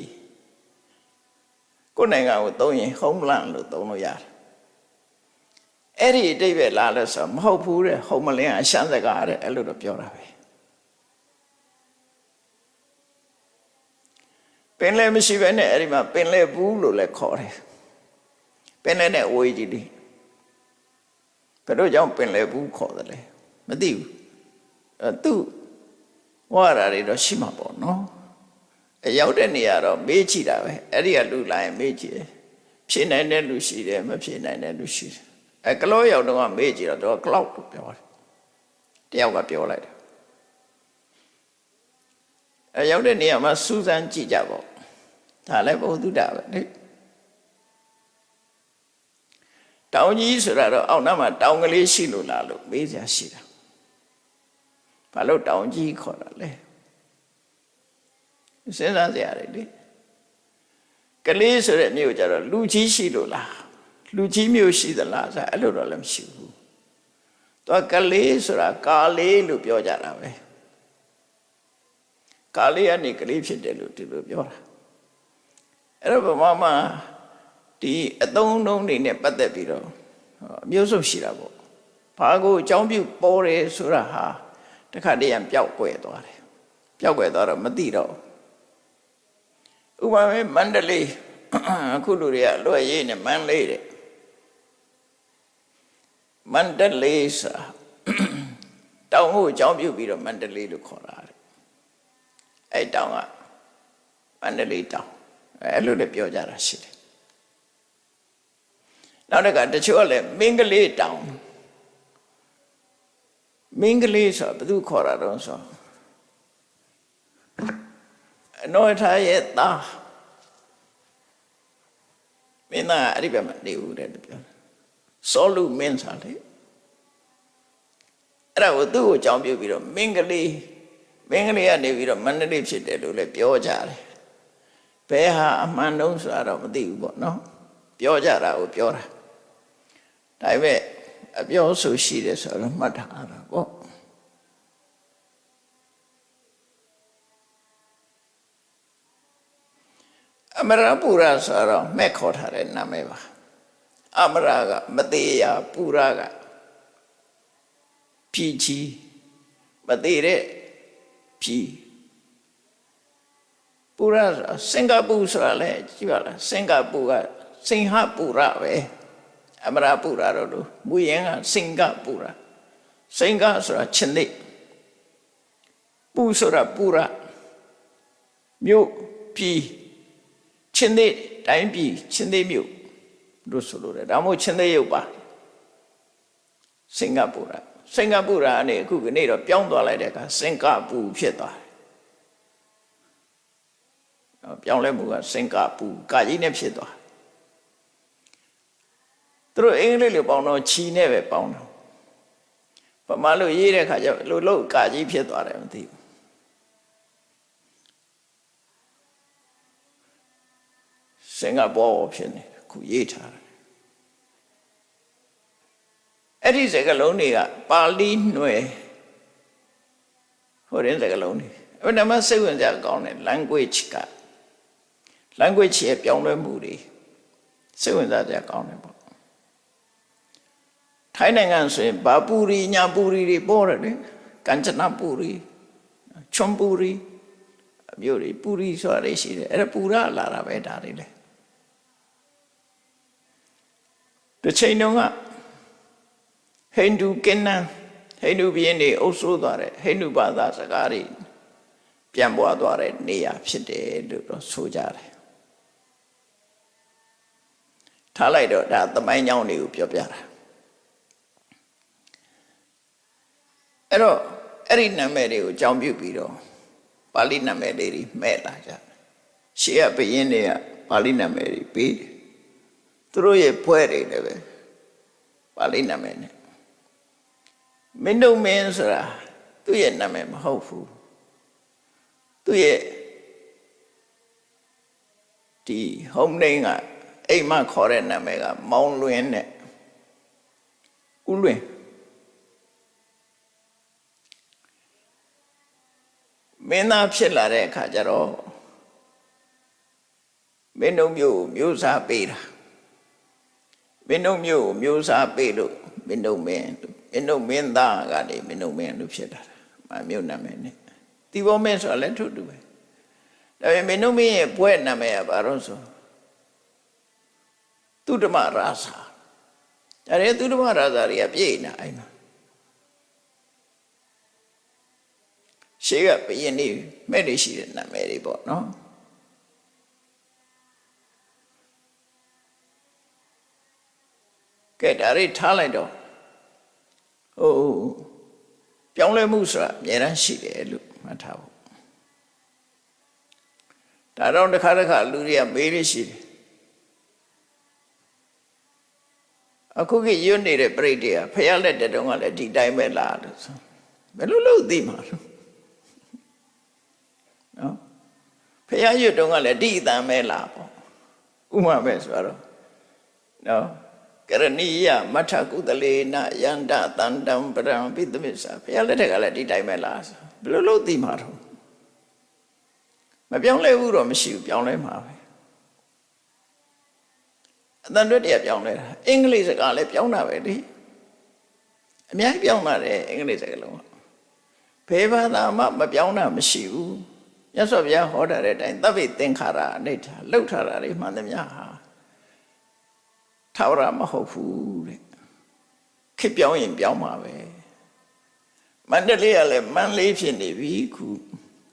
ကိုယ့်နိုင်ငံကိုသုံးရင် homeland လို့သုံးလို့ရတယ်အဲ့ဒီအဓိပ္ပာယ်လာလို့ဆိုမဟုတ်ဘူးတဲ့ homeland ကရှမ်းစကားတဲ့အဲ့လိုတော့ပြောတာပဲပင်လယ်မရှိဘဲနဲ့အဲ့ဒီမှာပင်လယ်ဘူးလို့လည်းခေါ်တယ်ပင်လယ်နဲ့အဝေးကြီးလေး ဘယ်တော့ကြောင့်ပင်လယ်ဘူးခေါ်တယ်လဲမသိဘူးသူဝါရာတွေတော့ရှိမှာပေါ့နော်ရောက်တဲ့နေရာတော့မေးကြည့်တာပဲအဲ့ဒီကလူလာရင်မေးကြည့်တယ်ဖြေနိုင်တဲ့လူရှိတယ်မဖြေနိုင်တဲ့လူရှိတယ်ကလောရောက်တော့မေးကြည့်တော့ကလောက်လို့ပြောတယ်တယောက်ကပြောလိုက်တယ်ရောက်တဲ့နေရာမှာစူးစမ်းကြည့်ကြပေါ့ဒါလည်းဘုသူတ္တပဲလေတောင်ကြီးဆိုတာတော့အောက်နားမှာတောင်ကလေးရှိလို့လားလို့မေးစရာရှိတာဘာလို့တောင်ကြီးခေါ်တာလဲစဉ်းစားစရာတွေလေကလေးဆိုတဲ့မြို့ကြတော့လူကြီးရှိလို့လားလူကြီးမြို့ရှိသလားဆိုအဲ့လိုတော့လည်းမရှိဘူးသူကလေးဆိုတာကာလေးလို့ပြောကြတာပဲကာလေးကနေကလေးဖြစ်တယ်လို့ဒီလိုပြောတာအဲ့တော့ဗမာမှာဒီအသုံးအနှုန်းတွေနဲ့ပတ်သက်ပြီးတော့အမျိုးစုံရှိတာပေါ့ဘာကိုအကြောင်းပြုပေါ်တယ်ဆိုတာဟာတခါတည်းရန်ပျောက်ကွယ်သွားတယ်ပျောက်ကွယ်သွားတော့မသိတော့ဥပမာမန္တလေးအခုလူတွေကလွယ်ရေးနဲ့မန္တလေးတဲ့မန္တလေးဆိုတာတောင်ကိုအကြောင်းပြုပြီးတော့မန္တလေးလို့ခေါ်တာအဲ့တောင်ကမန္တလေးတောင်အဲ့လိုလည်းပြောကြတာရှိတယ်နောက်တစ်ခါတချို့ကလည်းမင်းကလေးတောင်မင်းကလေးဆိုတာဘယ်သူခေါ်တာတော့ဆိုအနောထားရဲ့သားမင်းသားအဲ့ဒီဘက်မှာနေဦးတယ်လို့ပြောစောလူမင်းစားလေအဲ့ဒါကိုသူ့ကိုအကြောင်းပြုပြီးတော့မင်းကလေးကနေပြီးတော့မန္တလေးဖြစ်တယ်လို့လည်းပြောကြတယ်ဘယ်ဟာအမှန်တုံးဆိုတာတော့မသိဘူးပေါ့နော်ပြောကြတာကိုပြောတာဒါပေမဲ့အပြောဆိုရှိတယ်ဆိုတော့မှတ်ထားတာပေါ့အမရပူရဆိုတော့မဲ့ခေါ်ထားတဲ့နာမည်ပါအမရကမသေးရပူရကဖြီချီမသေးတဲ့ဖြီပူရစင်ကာပူဆိုတာလေကြည့်ပါလားစင်ကာပူကစင်ဟပူရပဲအမရပူရတော့လို့မူရင်ကစင်ကာပူရစင်ကာဆိုတာချင်းသိပူဆိုတာပူရမြို့ပြည်ချင်းသိတိုင်းပြည်ချင်းသိမြို့လို့ဆိုလို့တယ်ဒါမှမဟုတ်ချင်းသိရုပ်ပါစင်ကာပူရကနေအခုကနေ့တော့ပြောင်းသွားလိုက်တဲ့အခါစင်ကာပူဖြစ်သွားတယ်ပြောင်းလဲမှုကစင်ကာပူကာကြီးနဲ့ဖြစ်သွားသူတို့အင်္ဂလိပ်လိုပေါင်းတော့ချီနဲ့ပဲပေါင်းတော့ဗမာလိုရေးတဲ့အခါကျလို့ကာကြီးဖြစ်သွားတယ်မသိဘူးစင်ကာပူဖြစ်နေခုရေးထားတယ်အဲ့ဒီစကားလုံးတွေကပါဠိနွယ်ဟိုရင်းစကားလုံးတွေအဲ့ဒါမှစိတ်ဝင်စားကောင်းတယ် language ရဲ့ပြောင်းလဲမှုတွေစိတ်ဝင်စားကြကောင်းတယ်ပေါ့ထိုင်းနိုင်ငံဆိုရင်ဘာပူရီညာပူရီတွေပေါ်တယ်လေကঞ্ချနပူရီချွန်ပူရီမျိုးတွေပူရီဆိုတာတွေရှိတယ်အဲ့ဒါပူရလာတာပဲဒါတွေလေတစ်ချိန်တုန်းကဟိန္ဒူကင်းနန်းဟိန္ဒူဘုရင်တွေအုပ်စိုးသွားတဲ့ဟိန္ဒူဘာသာစကားတွေပြန်ပွားသွားတဲ့နေရာဖြစ်တယ်လို့တော့ဆိုကြတယ်ထားလိုက်တော့ဒါသမိုင်းကြောင်းတွေကိုပြောပြတာအဲ့တော့အဲ့ဒီနာမည်တွေကိုအကြောင်းပြုပြီးတော့ပါဠိနာမည်လေးတွေမဲ့လာကြတယ်ရှေးကဘုရင်တွေကပါဠိနာမည်တွေပေးတယ်သူတို့ရဲ့ဘွဲတွေလည်းပဲပါဠိနာမည်နဲ့မင်းတို့မင်းဆိုတာသူ့ရဲ့နာမည်မဟုတ်ဘူးသူ့ရဲ့ဒီ home name ကအိမ်မခေါ်တဲ့နာမည်ကမောင်လွင်နဲ့ဦးလွင်မင်းသားဖြစ်လာတဲ့အခါကျတော့မင်းတို့မျိုးစားပေးတာမင်းတို့မျိုးစားပေးလို့မင်းတို့မင်းသားကနေမင်းတို့မင်းလို့ဖြစ်လာတာမြို့နာမည်နဲ့တီဘောမင်းဆိုတာလည်းထို့တူပဲဒါပေမဲ့မင်းတို့မင်းရဲ့ဘွဲ့နာမည်ကဘာလို့ဆိုသူဓမ္မရာဇာ ဒါရဲသူတော်ရာဇာတွေကပြည့်နေအဲ့မှာရှေ့ကဘယင်းနေမဲ့နေရှိတဲ့နာမည်တွေပေါ့နော်ကဲဒါတွေထားလိုက်တော့ပြောင်းလဲမှုဆိုတာအများအားရှိတယ်လို့မှတ်ထားဖို့ဒါတော့တစ်ခါလူတွေကမေးရရှိတယ်အခုကရွတ်နေတဲ့ပြိတ္တကဖျားလက်တဲ့တုန်းကလည်းဒီတိုင်းပဲလားလို့ဆိုဘယ်လိုလုပ်သိမှာလို့နော်ဖျားရွတ်တုန်းကလည်းဒီအတန်ပဲလားပေါ့ဥမာပဲဆိုတော့နော်ကရဏီယမထကုသလေနယန္တတန္တံပရံပိသမစ္ဆာဖျားလက်တဲ့ကလည်းဒီတိုင်းပဲလားဆိုဘယ်လိုလုပ်သိမှာတော့မပြောင်းလဲဘူးတော့မရှိဘူးပြောင်းလဲမှာပဲအတန်တွက်တရားပြောင်းလဲတာအင်္ဂလိပ်စကားလည်းပြောင်းတာပဲလေအများကြီးပြောင်းလာတယ်အင်္ဂလိပ်စကားလုံးဘယ်ဘာသာမှမပြောင်းတာမရှိဘူးမြတ်စွာဘုရားဟောတာတဲ့အတိုင်းသဗ္ဗေသင်္ခါရအနိဋ္ဌလှုပ်ထားတာတွေမှန်သမျှဟာထာဝရမဟုတ်ဘူးတဲ့ခေပြောင်းရင်ပြောင်းမှာပဲမန္တလေးကလည်းမန္တလေးဖြစ်နေပြီခု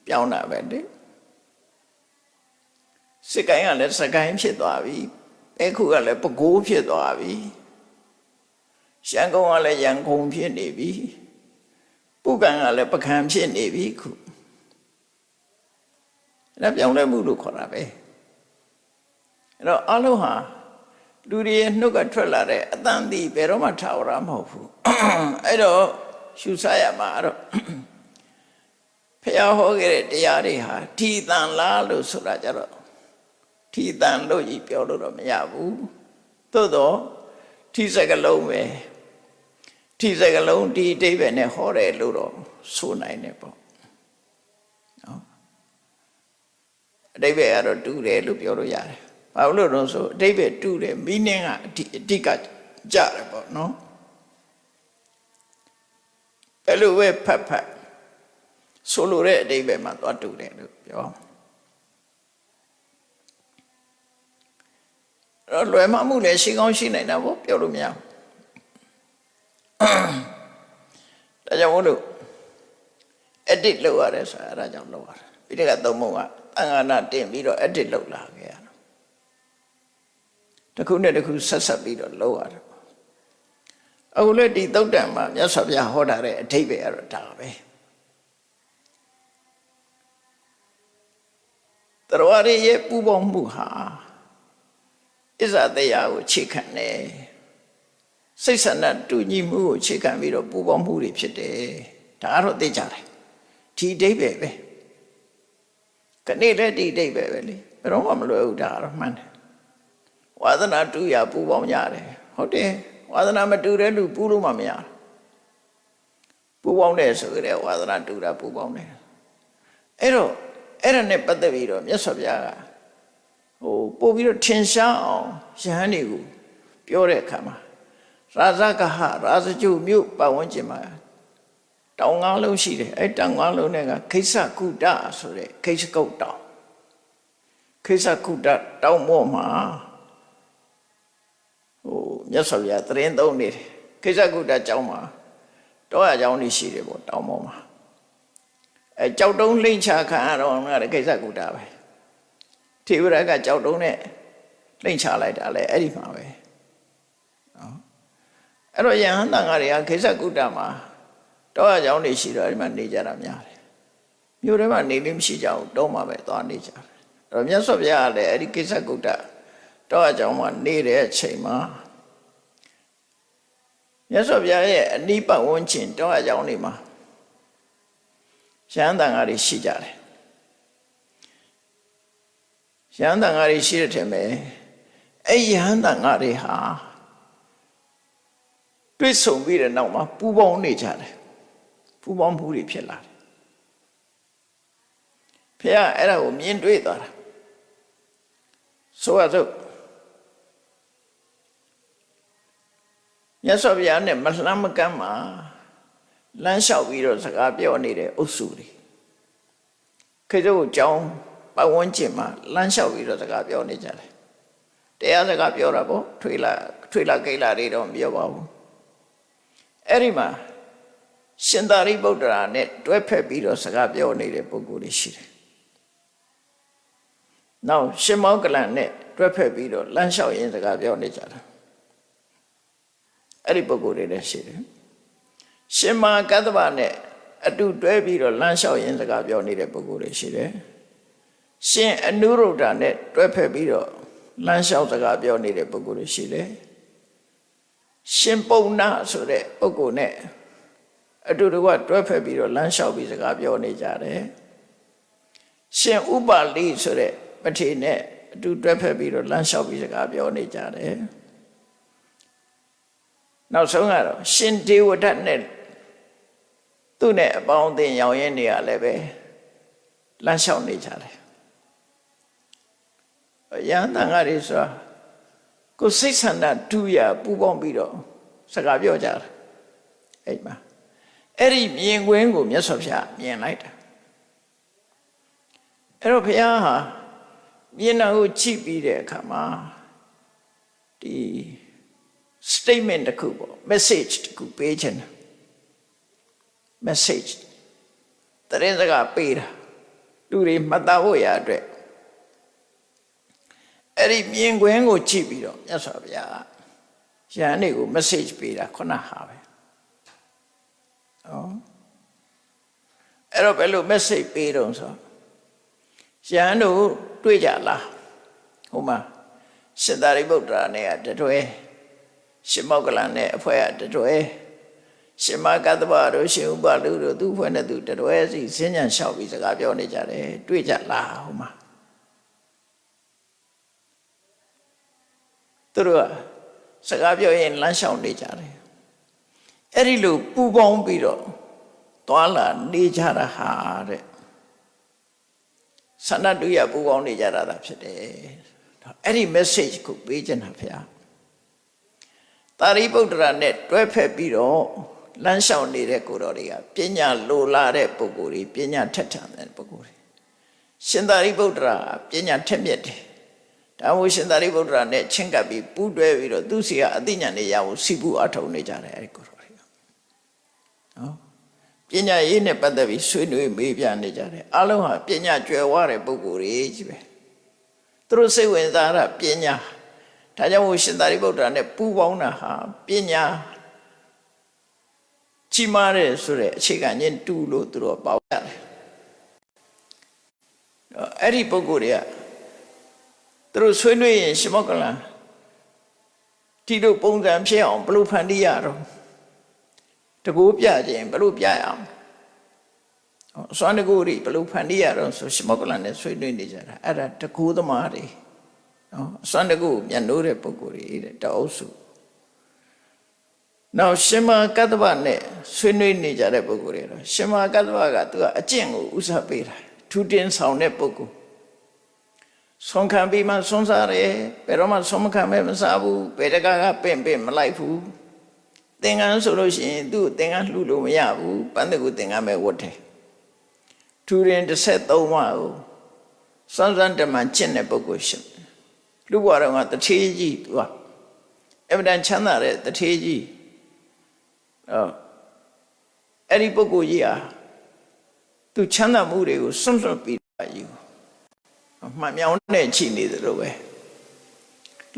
ပြောင်းတာပဲလေစကိုင်းကလည်းစကိုင်းဖြစ်သွားပြီအခုကလည်းပဲခူးဖြစ်သွားပြီရှမ်းကုန်းကလည်းရန်ကုန်ဖြစ်နေပြီပုဂံကလည်းပကံဖြစ်နေပြီခုအဲ့ဒါပြောင်းလဲမှုလို့ခေါ်တာပဲအဲ့တော့အလုံးဟာလူတွေနှုတ်ကထွက်လာတဲ့အတန်တီဘယ်တော့မှထာဝရမဟုတ်ဘူးအဲ့တော့ရှုစားရမှာတော့ဖျားဟောခဲ့တဲ့တရားတွေဟာဒီတန်လားလို့ဆိုတာကြတော့ဒီတန်လို့ကြီးပြောလို့တော့မရဘူးသို့တော့ဒီစကလုံးပဲဒီစကလုံးဒီအဓိပ္ပာယ်နဲ့ဟောတယ်လို့တော့ဆိုနိုင်တယ်ပေါ့နော်အဓိပ္ပာယ်ကတော့တူတယ်လို့ပြောလို့ရတယ်ဘာလို့လဲဆိုအဓိပ္ပာယ်တူတယ် meaning ကအဓိကကြတယ်ပေါ့နော်အဲ့လိုပဲဖတ်ဆိုလိုတဲ့အဓိပ္ပာယ်မှာသွားတူတယ်လို့ပြောတော့လွယ်မှမှုလည်းရှိကောင်းရှိနိုင်တာပေါ့ပြောလို့မရဘူးဒါကြောင့်မို့လို့ edit လုပ်ရတယ်ဆိုတာအဲဒါကြောင့်လုပ်ရတယ်ပြီးတဲ့ကသုံးပုံကသံဃာနာတင်ပြီးတော့ edit လုပ်လာခဲ့ရတာတစ်ခုနဲ့တစ်ခုဆက်ပြီးတော့လုပ်ရတယ်အခုလည်းဒီသုတ်တံမှာမြတ်စွာဘုရားဟောတာတဲ့အဓိပ္ပာယ်ကတော့ဒါပဲတရားရည်ရဲ့ပူပေါင်းမှုဟာဣဇာတရားကိုခြေခံတယ်စိတ်ဆန္ဒတူညီမှုကိုခြေခံပြီးတော့ပူပေါင်းမှုတွေဖြစ်တယ်ဒါကတော့သိကြတယ်ဒီအဓိပ္ပာယ်ပဲခဏလေးဒီအဓိပ္ပာယ်ပဲလေဘယ်တော့မှမလွယ်ဘူးဒါကတော့မှန်တယ်ဝါသနာတူရပူပေါင်းရတယ်ဟုတ်တယ်ဝါသနာမတူတဲ့လူပူလို့မှမရပူပေါင်းတယ်ဆိုကြတဲ့ဝါသနာတူတာပူပေါင်းတယ်အဲ့တော့အဲ့ဒါနဲ့ပတ်သက်ပြီးတော့မြတ်စွာဘုရားကပို့ပြီးတော့ထင်ရှားအောင်ယဟန်တွေကိုပြောတဲ့အခါမှာရာဇဂဟရာဇကျုမြို့ပတ်ဝန်းကျင်မှာတောင်ငါးလုံးရှိတယ်အဲ့တောင်ငါးလုံးတွေကခိစ္ဆကုတဆိုတဲ့ခိစ္ဆကုတ်တောင်ခိစ္ဆကုတတောင်ပေါ်မှာမြတ်စွာဘုရားသရင်သုံးနေတယ်ခိစ္ဆကုတကျောင်းမှာတောရကျောင်းကြီးရှိတယ်ပေါ့တောင်ပေါ်မှာအဲကြောက်တုံးလိမ့်ချခံရတော့ငါလည်းခိစ္ဆကုတပဲထေဝရကကြောက်တုံးနဲ့လိမ့်ချလိုက်တာလေအဲ့ဒီမှာပဲနော်အဲ့တော့ယဟန်တန်ဃာတွေကခိစ္ဆကုတမှာတောရကျောင်းတွေရှိတော့အဲ့ဒီမှာနေကြတာများတယ်မြို့ထဲမှာနေလို့မရှိကြဘူးတောမှာပဲသွားနေကြတယ်အဲ့တော့မြတ်စွာဘုရားကလည်းအဲ့ဒီခိစ္ဆကုတတောရကျောင်းမှာနေတဲ့အချိန်မှာမြတ်စွာဘုရားရဲ့အနိပတ်ဝန်းကျင်တောရကျောင်းတွေမှာယဟန်တန်ဃာတွေရှိကြတယ်ယဟန်တန်ဃာတွေရှိတဲ့ထဲမှာအဲ့ယဟန်တန်ဃာတွေဟာတွေ့ဆုံပြီးတဲ့နောက်မှာပူပေါင်းနေကြတယ်ပူပေါင်းမှုတွေဖြစ်လာတယ်ဖခင်အဲ့ဒါကိုမြင်တွေ့သွားတာဆိုရစို့မြတ်စွာဘုရားနဲ့မလှမ်းမကမ်းမှာလမ်းလျှောက်ပြီးတော့စကားပြောနေတဲ့အုပ်စုတွေခေတ္တကိုကြောင်းပတ်ဝန်းကျင်မှာလမ်းလျှောက်ပြီးတော့စကားပြောနေကြတယ်တ တရားစကားပြောတာပေါ့ထွေလာကိလာတွေတော့မပြောပါဘူးအဲ့ဒီမှာရှင်သာရိပုတ္တရာနဲ့တွဲဖက်ပြီးတော့စကားပြောနေတဲ့ပုဂ္ဂိုလ်တွေရှိတယ်နောက်ရှင်မောကလန်နဲ့တွဲဖက်ပြီးတော့လမ်းလျှောက်ရင်းစကားပြောနေကြတာအဲ့ဒီပုဂ္ဂိုလ်တွေလည်းရှိတယ်ရှင်မကတ္တဗနဲ့အတူတွဲပြီးတော့လမ်းလျှောက်ရင်းစကားပြောနေတဲ့ပုဂ္ဂိုလ်တွေရှိတယ်ရှင်အနုရုဒ္ဓနဲ့တွဲဖက်ပြီးတော့လမ်းလျှောက်စကားပြောနေတဲ့ပုဂ္ဂိုလ်တွေရှိတယ်ရှင်ပုံနာဆိုတဲ့ပုဂ္ဂိုလ်နဲ့အတူတကွတွဲဖက်ပြီးတော့လမ်းလျှောက်ပြီးစကားပြောနေကြတယ်ရှင်ဥပါလိဆိုတဲ့မထေရနဲ့အတူတွဲဖက်ပြီးတော့လမ်းလျှောက်ပြီးစကားပြောနေကြတယ်နောက်ဆုံးကတော့ရှင်ဒေဝဒတ်နဲ့သူ့နဲ့အပေါင်းအသင်းရောင်ရင်းနေရလည်းပဲလမ်းလျှောက်နေကြတယ်ယန္တန်ကတွေဆိုတာကိုယ်စိတ်ဆန္ဒတူရပူပေါင်းပြီးတော့စကားပြောကြတယ်အဲ့မှာအဲ့ဒီမြင်ကွင်းကိုမြတ်စွာဘုရားမြင်လိုက်တာအဲ့တော့ဘုရားဟာမြင်တာကိုကြည့်ပြီးတဲ့အခါမှာဒီ statement တစ်ခုပေါ့ message တစ်ခုပေးချင်တယ် message တရင်စကားပေးတာလူတွေမှတ်သားဖို့ရအတွက်အဲ့ဒီမြင်ကွင်းကိုကြည့်ပြီးတော့မြတ်စွာဘုရားယဟန်တွေကို message ပေးတာခုနဟာပဲဟောအဲ့တော့ဘယ်လို message ပေးတော့ဆိုယဟန်တို့တွေ့ကြလားဟိုမှာရှင်သာရိပုတ္တရာနဲ့တတွဲရှင်မောကလန်နဲ့အဖွဲ့ကတတွဲရှင်မကတ္တဗတို့ရှင်ဥပလူတို့သူ့ဖွဲ့နဲ့သူတတွဲစီစဉ္ညာလျှောက်ပြီးစကားပြောနေကြတယ်တွေ့ကြလားဟိုမှာသူတို့ကစကားပြောရင်လမ်းလျှောက်နေကြတယ်အဲ့ဒီလိုပူပေါင်းပြီးတော့သွားလာနေကြတာဟာတဲ့ဆန္ဒတူရပူပေါင်းနေကြတာဖြစ်တယ်အဲ့ဒီ message ကိုပေးချင်တာဗျာသာရိပုတ္တရာနဲ့တွဲဖက်ပြီးတော့လမ်းလျှောက်နေတဲ့ကိုတော်တွေကပညာလိုလာတဲ့ပုဂ္ဂိုလ်တွေပညာထက်ထန်တဲ့ပုဂ္ဂိုလ်တွေရှင်သာရိပုတ္တရာပညာထက်မြက်တယ်ဒါမို့ရှင်သာရိပုတ္တရာနဲ့ချင်းကပ်ပြီးပူးတွဲပြီးတော့သူစီကအသိဉာဏ်တွေရဖို့စီပူအထောက်နေကြတယ်အဲ့ဒီကိုတော်တွေကနော်ပညာရေးနဲ့ပတ်သက်ပြီးဆွေးနွေးမေးပြနေကြတယ်အလုံးဟာပညာကျွယ်ဝတဲ့ပုဂ္ဂိုလ်တွေကြီးပဲသူတို့စိတ်ဝင်စားတာပညာဒါကြောင့်မို့ရှင်သာရိပုတ္တရာနဲ့ပူးပေါင်းတာဟာပညာကြီးမားတဲ့ဆိုတဲ့အခြေခံချင်းတူလို့သူတို့ပေါက်ရတယ်အဲ့ဒီပုဂ္ဂိုလ်တွေကသူတို့ဆွေးနွေးရင်ရှင်မောကလန်ဒီလိုပုံစံဖြစ်အောင်ဘလို့ဖန်တီးရတော့တကူပြခြင်းဘလို့ပြရအောင်စွမ်းတကူတွေဘလို့ဖန်တီးရတော့ဆိုရှင်မောကလန်နဲ့ဆွေးနွေးနေကြတာအဲ့ဒါတကူသမားတွေနော်စွမ်းတကူမျက်နှိုးတဲ့ပုဂ္ဂိုလ်တွေတဲ့တအုပ်စုနောက်ရှင်မကတ္တဗနဲ့ဆွေးနွေးနေကြတဲ့ပုဂ္ဂိုလ်တွေတော့ရှင်မကတ္တဗကသူကအကျင့်ကိုဥစားပေးတာထူတင်ဆောင်တဲ့ပုဂ္ဂိုလ်ဆုံးခံပြီးမှဆုံးစားတယ်ဘယ်တော့မှဆုံးမခံမဲမစားဘူးဘယ်တကားကပင့်မလိုက်ဘူးသင်္ကန်းဆိုလို့ရှိရင်သူ့သင်္ကန်းလှူလို့မရဘူးပန်းတကူသင်္ကန်းပဲဝတ်တယ်ထူရင်13ဝါကိုစမ်းစမ်းတမန်ကျင့်တဲ့ပုဂ္ဂိုလ်ရှိလူဘဝတော်ကတထေးကြီးသူကအမှန်တန်ချမ်းသာတဲ့တထေးကြီးအဲ့ဒီပုဂ္ဂိုလ်ကြီးဟာသူချမ်းသာမှုတွေကိုစွန့်လွတ်ပြီးယူမှန်မြောင်းနဲ့ချိနေတယ်လို့ပဲ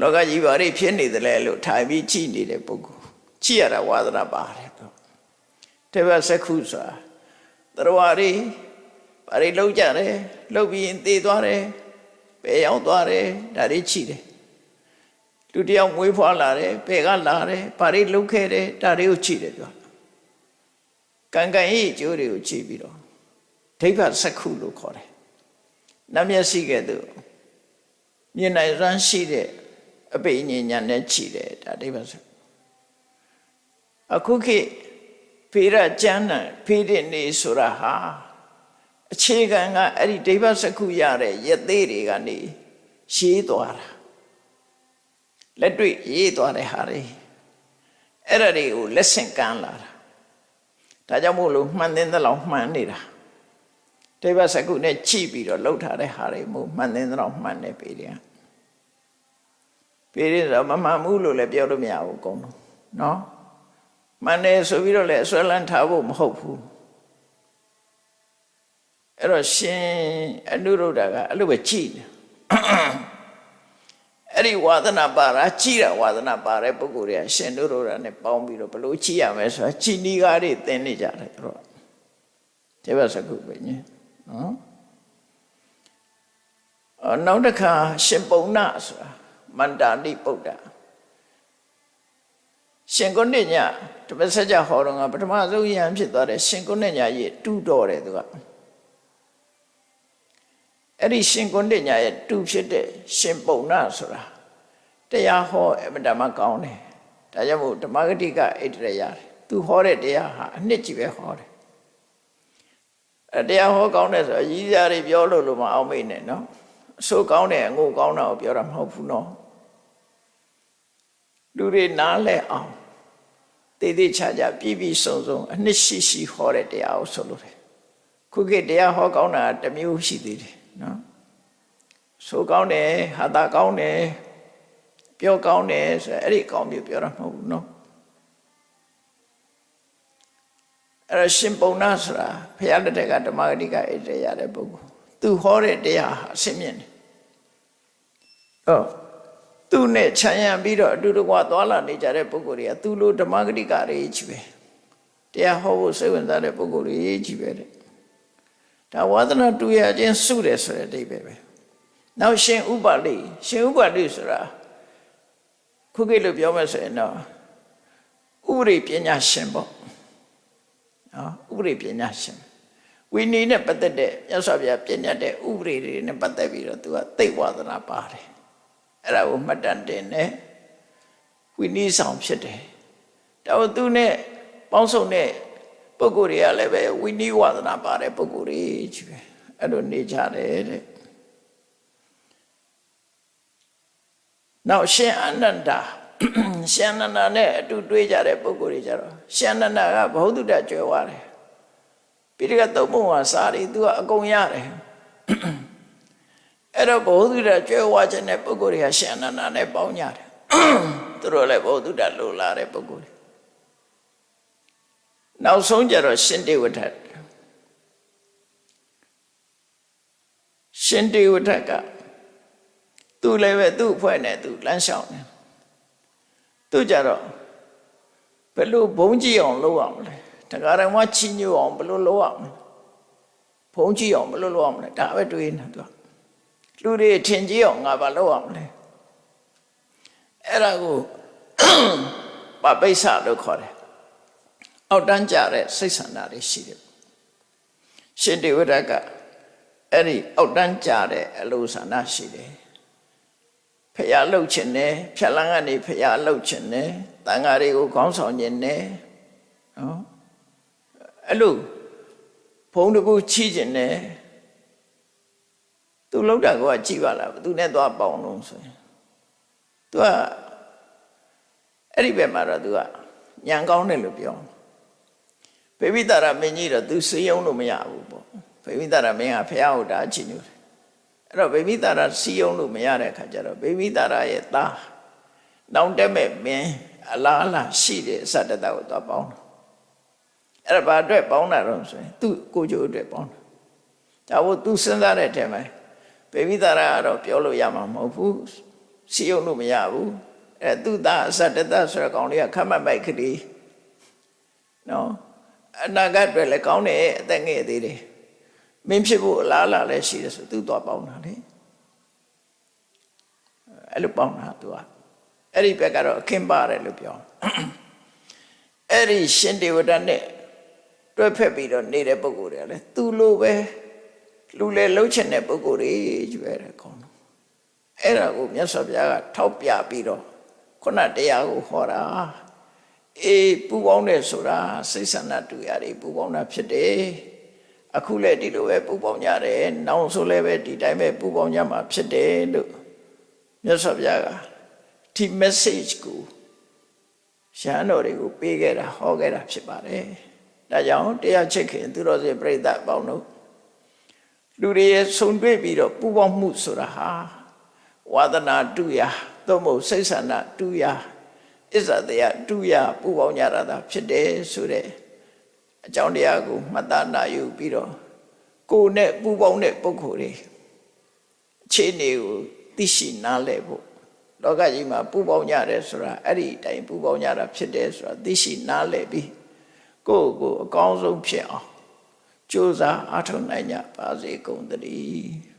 လောကကြီးဘာတွေဖြစ်နေတယ်လဲလို့ထိုင်ပြီးချိနေတဲ့ပုဂ္ဂိုလ်ချိရတာဝါဒနာပါတယ်တေဘစက္ခုဆိုတာတရားတွေဘာတွေလောက်ကြတယ်လောက်ပြီးရင်သေသွားတယ်ဘယ်ရောက်သွားတယ်ဒါတွေချိတယ်လူတယောက်မွေးဖွားလာတယ်ဘယ်ကလာတယ်ဘာတွေလုပ်ခဲ့တယ်ဒါတွေကိုချိတယ်ပြောကံကံရဲ့အကျိုးတွေကိုချိပြီးတော့ဒိဗ္ဗစက္ခုလို့ခေါ်တယ်နတ်မျက်စိကဲ့သို့မြင်နိုင်စွမ်းရှိတဲ့အပိဉ္ဉာဏ်နဲ့ချိတယ်ဒါဒိဗ္ဗစက္ခုအခုခေတ်ဖေရကျမ်းနဲ့ဖေရနေဆိုတာဟာအခြေခံကအဲ့ဒီဒိဗ္ဗစက္ခုရတဲ့ရသေးတွေကနေရေးသွားတာလက်တွေ့ရေးသွားတဲ့ဟာတွေအဲ့ဒါတွေကိုလက်ဆင့်ကမ်းလာတာဒါကြောင့်မို့လို့မှန်တဲ့လောက်မှန်နေတာဒိဗ္ဗစက္ခုနဲ့ချိပြီးတော့လှုပ်ထားတဲ့ဟာတွေမို့မှန်တဲ့လောက်မှန်နေပြီတဲ့ ပေရင်ဆိုမမှန်ဘူးလို့လည်းပြောလို့မရဘူးအကုန်လုံးနော်မှန်တယ်ဆိုပြီးတော့လည်းအစွဲလန်းထားဖို့မဟုတ်ဘူးအဲ့တော့ရှင်အနုရုဒ္ဓကအဲ့လိုပဲကြည်တယ်အဲ့ဒီဝါဒနာပါတာကြည်တာဝါဒနာပါတဲ့ပုဂ္ဂိုလ်တွေကရှင်အနုရုဒ္ဓနဲ့ပေါင်းပြီးတော့ဘယ်လိုကြည်ရမလဲဆိုတာကြည်နီးကားတွေသင်နေကြတယ်အဲ့တော့ဒီဘက်စကုပဲညနော်နောက်တစ်ခါရှင်ပုံနာဆိုတာမန္တာနိပုဒ္ဒရှင်ကုဏ္ဏညတပည့်ဆက်ကြဟောတော့ကပထမဆုံးယဟန်ဖြစ်သွားတယ်ရှင်ကုဏ္ဏညရဲ့တူတော်တယ်သူကအဲ့ဒီရှင်ကုဏ္ဏညရဲ့တူဖြစ်တဲ့ရှင်ပုံနာဆိုတာတရားဟောအမတမကောင်းတယ်ဒါကြောင့်မို့ဓမ္မဂတိကဣတရရတယ်သူဟောတဲ့တရားဟာအနှစ်ကြီးပဲဟောတယ်တရားဟောကောင်းတယ်ဆိုရည်စားတွေပြောလို့မအောင်မိနဲ့နော်အဆိုးကောင်းတဲ့အငိုကောင်းတာကိုပြောတာမဟုတ်ဘူးနော်လူတွေနားလဲအောင်တေးသေးချာချာပြည့်ပြည့်စုံစုံအနှစ်ရှိရှိဟောတဲ့တရားကိုဆိုလို့တယ်ခုခေတ်တရားဟောကောင်းတာတစ်မျိုးရှိသေးတယ်နော်ဆိုကောင်းတယ်ဟာတာကောင်းတယ်ပြောကောင်းတယ်ဆိုအဲ့ဒီကောင်းမျိုးပြောတာမဟုတ်ဘူးနော်အဲ့ရှင်ပုံနာဆိုတာဘုရားတက်ကဓမ္မဂတိကဣတရရတဲ့ပုဂ္ဂိုလ်သူဟောတဲ့တရားဟာအရှင်းမြင့်တယ်သူနဲ့ခြံရံပြီးတော့အတူတကွသွားလာနေကြတဲ့ပုဂ္ဂိုလ်တွေကသူလိုဓမ္မဂတိကတွေကြီးပဲတရားဟောဖို့စိတ်ဝင်စားတဲ့ပုဂ္ဂိုလ်တွေကြီးပဲတဲ့ဒါဝါသနာတူရခြင်းစုတယ်ဆိုတဲ့အဓိပ္ပာယ်ပဲနောက်ရှင်ဥပါလိဆိုတာခုခေတ်လိုပြောမယ်ဆိုရင်တော့ဥပရိပညာရှင်ပေါ့နော်ဥပရိပညာရှင်ဝိနည်းနဲ့ပတ်သက်တဲ့မြတ်စွာဘုရားပြညတ်တဲ့ဥပရိတွေနဲ့ပတ်သက်ပြီးတော့သူကသိဝါဒနာပါတယ်အဲ့ဒါကိုမှတ်တမ်းတင်တယ်ဝိနည်းဆောင်ဖြစ်တယ်ဒါပေမဲ့သူနဲ့ပေါင်းစုံတဲ့ပုဂ္ဂိုလ်တွေကလည်းပဲဝိနည်းဝါဒနာပါတဲ့ပုဂ္ဂိုလ်တွေကြီးပဲအဲ့လိုနေကြတယ်တဲ့နောက်ရှင်အနန္ဒာရှင်အနန္ဒာနဲ့အတူတွေ့ကြတဲ့ပုဂ္ဂိုလ်တွေကြတော့ရှင်အနန္ဒာကဘ ഹു တုတ္တကျွယ်ဝတယ်ပိဋကသုံးပုံဟာစာရီသူကအကုန်ရတယ်အဲ့တော့ဘ ഹു တုတ္တကျွယ်ဝခြင်းတဲ့ပုဂ္ဂိုလ်တွေကရှင်အနန္ဒာနဲ့ပေါင်းကြတယ်သူတို့လည်းဘ ഹു တုတ္တလိုလာတဲ့ပုဂ္ဂိုလ်တွေနောက်ဆုံးကြတော့ရှင်တေဝထရှင်တေဝထကသူလည်းပဲသူ့အဖွဲ့နဲ့သူလမ်းလျှောက်နေသူကြတော့ဘယ်လိုဘုံကြည့်အောင်လုပ်အောင်လဲတရားတော်မှာချီးညိုအောင်ဘယ်လိုလုပ်အောင်လဲဘုံကြည့်အောင်ဘယ်လိုလုပ်အောင်လဲဒါပဲတွေးနေသူလူတွေထင်ကြီးအောင်ငါဘာလုပ်အောင်လဲအဲ့ဒါကိုပပိစ္ဆလို့ခေါ်တယ်အောက်တန်းကြတဲ့စိတ်ဆန္ဒတွေရှိတယ်ရှင်တေဝရကအဲ့ဒီအောက်တန်းကြတဲ့အလိုဆန္ဒရှိတယ်ဖျားလှုပ်ခြင်းနဲ့ဖြတ်လန်းကနေဖျားလှုပ်ခြင်းနဲ့တန်ဃာတွေကိုခေါင်းဆောင်ခြင်းနဲ့နော်အဲ့လိုဘုံတကူချီးခြင်းနဲ့သူလှုပ်တာကကြည်ပါလားသူနဲ့သွားပေါင်းလို့ဆိုရင်သူကအဲ့ဒီဘက်မှာတော့သူကညံကောင်းတယ်လို့ပြောဗေမိတာရမင်းကြီးတော့သူစေယုံလို့မရဘူးပေါ့ဗေမိတာရမင်းကဖျားဟုတ်တာချီးညိုတယ်အဲ့တော့ဗေမိတာရစီယုံလို့မရတဲ့အခါကျတော့ဗေမိတာရရဲ့သားနောင်တက်မဲ့မင်းအလားအလာရှိတဲ့အစတတကိုသွားပေါင်းတယ်အဲ့ဒါဘာအတွက်ပေါင်းတာတော့ဆိုရင်သူ့ကိုကျိုးအတွက်ပေါင်းတာဒါကိုသူစဉ်းစားတဲ့အထက်မှာဗေမိတာရကတော့ပြောလို့ရမှာမဟုတ်ဘူးစီယုံလို့မရဘူးအဲ့သူ့သားအစတတဆိုတဲ့ကောင်လေးကခက်မှတ်ပိုက်ကလေးနော်အနာဂတ်တွေလည်းကောင်းတယ်အသက်ငယ်သေးတယ်မင်းဖြစ်ဖို့အလားအလာလည်းရှိတယ်ဆိုသူသွားပေါင်းတာလေအဲ့လိုပေါင်းတာသူကအဲ့ဒီဘက်ကတော့အခင်းပါတယ်လို့ပြောအဲ့ဒီရှင်တေဝဒနဲ့တွဲဖက်ပြီးတော့နေတဲ့ပုဂ္ဂိုလ်တွေကလည်းသူလိုပဲလူလေလှုပ်ချင်တဲ့ပုဂ္ဂိုလ်တွေကြီးပဲတဲ့ကောင်းတော့အဲ့ဒါကိုမြတ်စွာဘုရားကထောက်ပြပြီးတော့ခုနတရားကိုဟောတာအေးပူပေါင်းတယ်ဆိုတာစိတ်ဆန္ဒတူရတယ်ပူပေါင်းတာဖြစ်တယ်အခုလည်းဒီလိုပဲပူပေါင်းကြတယ်နောက်ဆိုလည်းပဲဒီတိုင်းပဲပူပေါင်းကြမှာဖြစ်တယ်လို့မြတ်စွာဘုရားကဒီ message ကိုရှမ်းတော်တွေကိုပေးခဲ့တာဟောခဲ့တာဖြစ်ပါတယ်ဒါကြောင့်တရားချစ်ခင်သူတော်စင်ပြိဿအပေါင်းတို့လူတွေရဲ့ဆုံတွေ့ပြီးတော့ပူပေါင်းမှုဆိုတာဟာဝါဒနာတူရာ သို့မဟုတ်စိတ်ဆန္ဒတူရာအစ္ဆတရားတူရာပူပေါင်းကြတာသာဖြစ်တယ်ဆိုတဲ့အကြောင်းတရားကိုမှတ်သားနာယူပြီးတော့ကိုယ်နဲ့ပူပေါင်းတဲ့ပုဂ္ဂိုလ်တွေအခြေအနေကိုသိရှိနားလည်ဖို့လောကကြီးမှာပူပေါင်းကြတယ်ဆိုတာအဲ့ဒီအတိုင်းပူပေါင်းကြတာဖြစ်တယ်ဆိုတာသိရှိနားလည်ပြီးကိုယ့်ကိုယ်အကောင်းဆုံးဖြစ်အောင်ကြိုးစားအားထုတ်နိုင်ကြပါစေကုန်သတည်း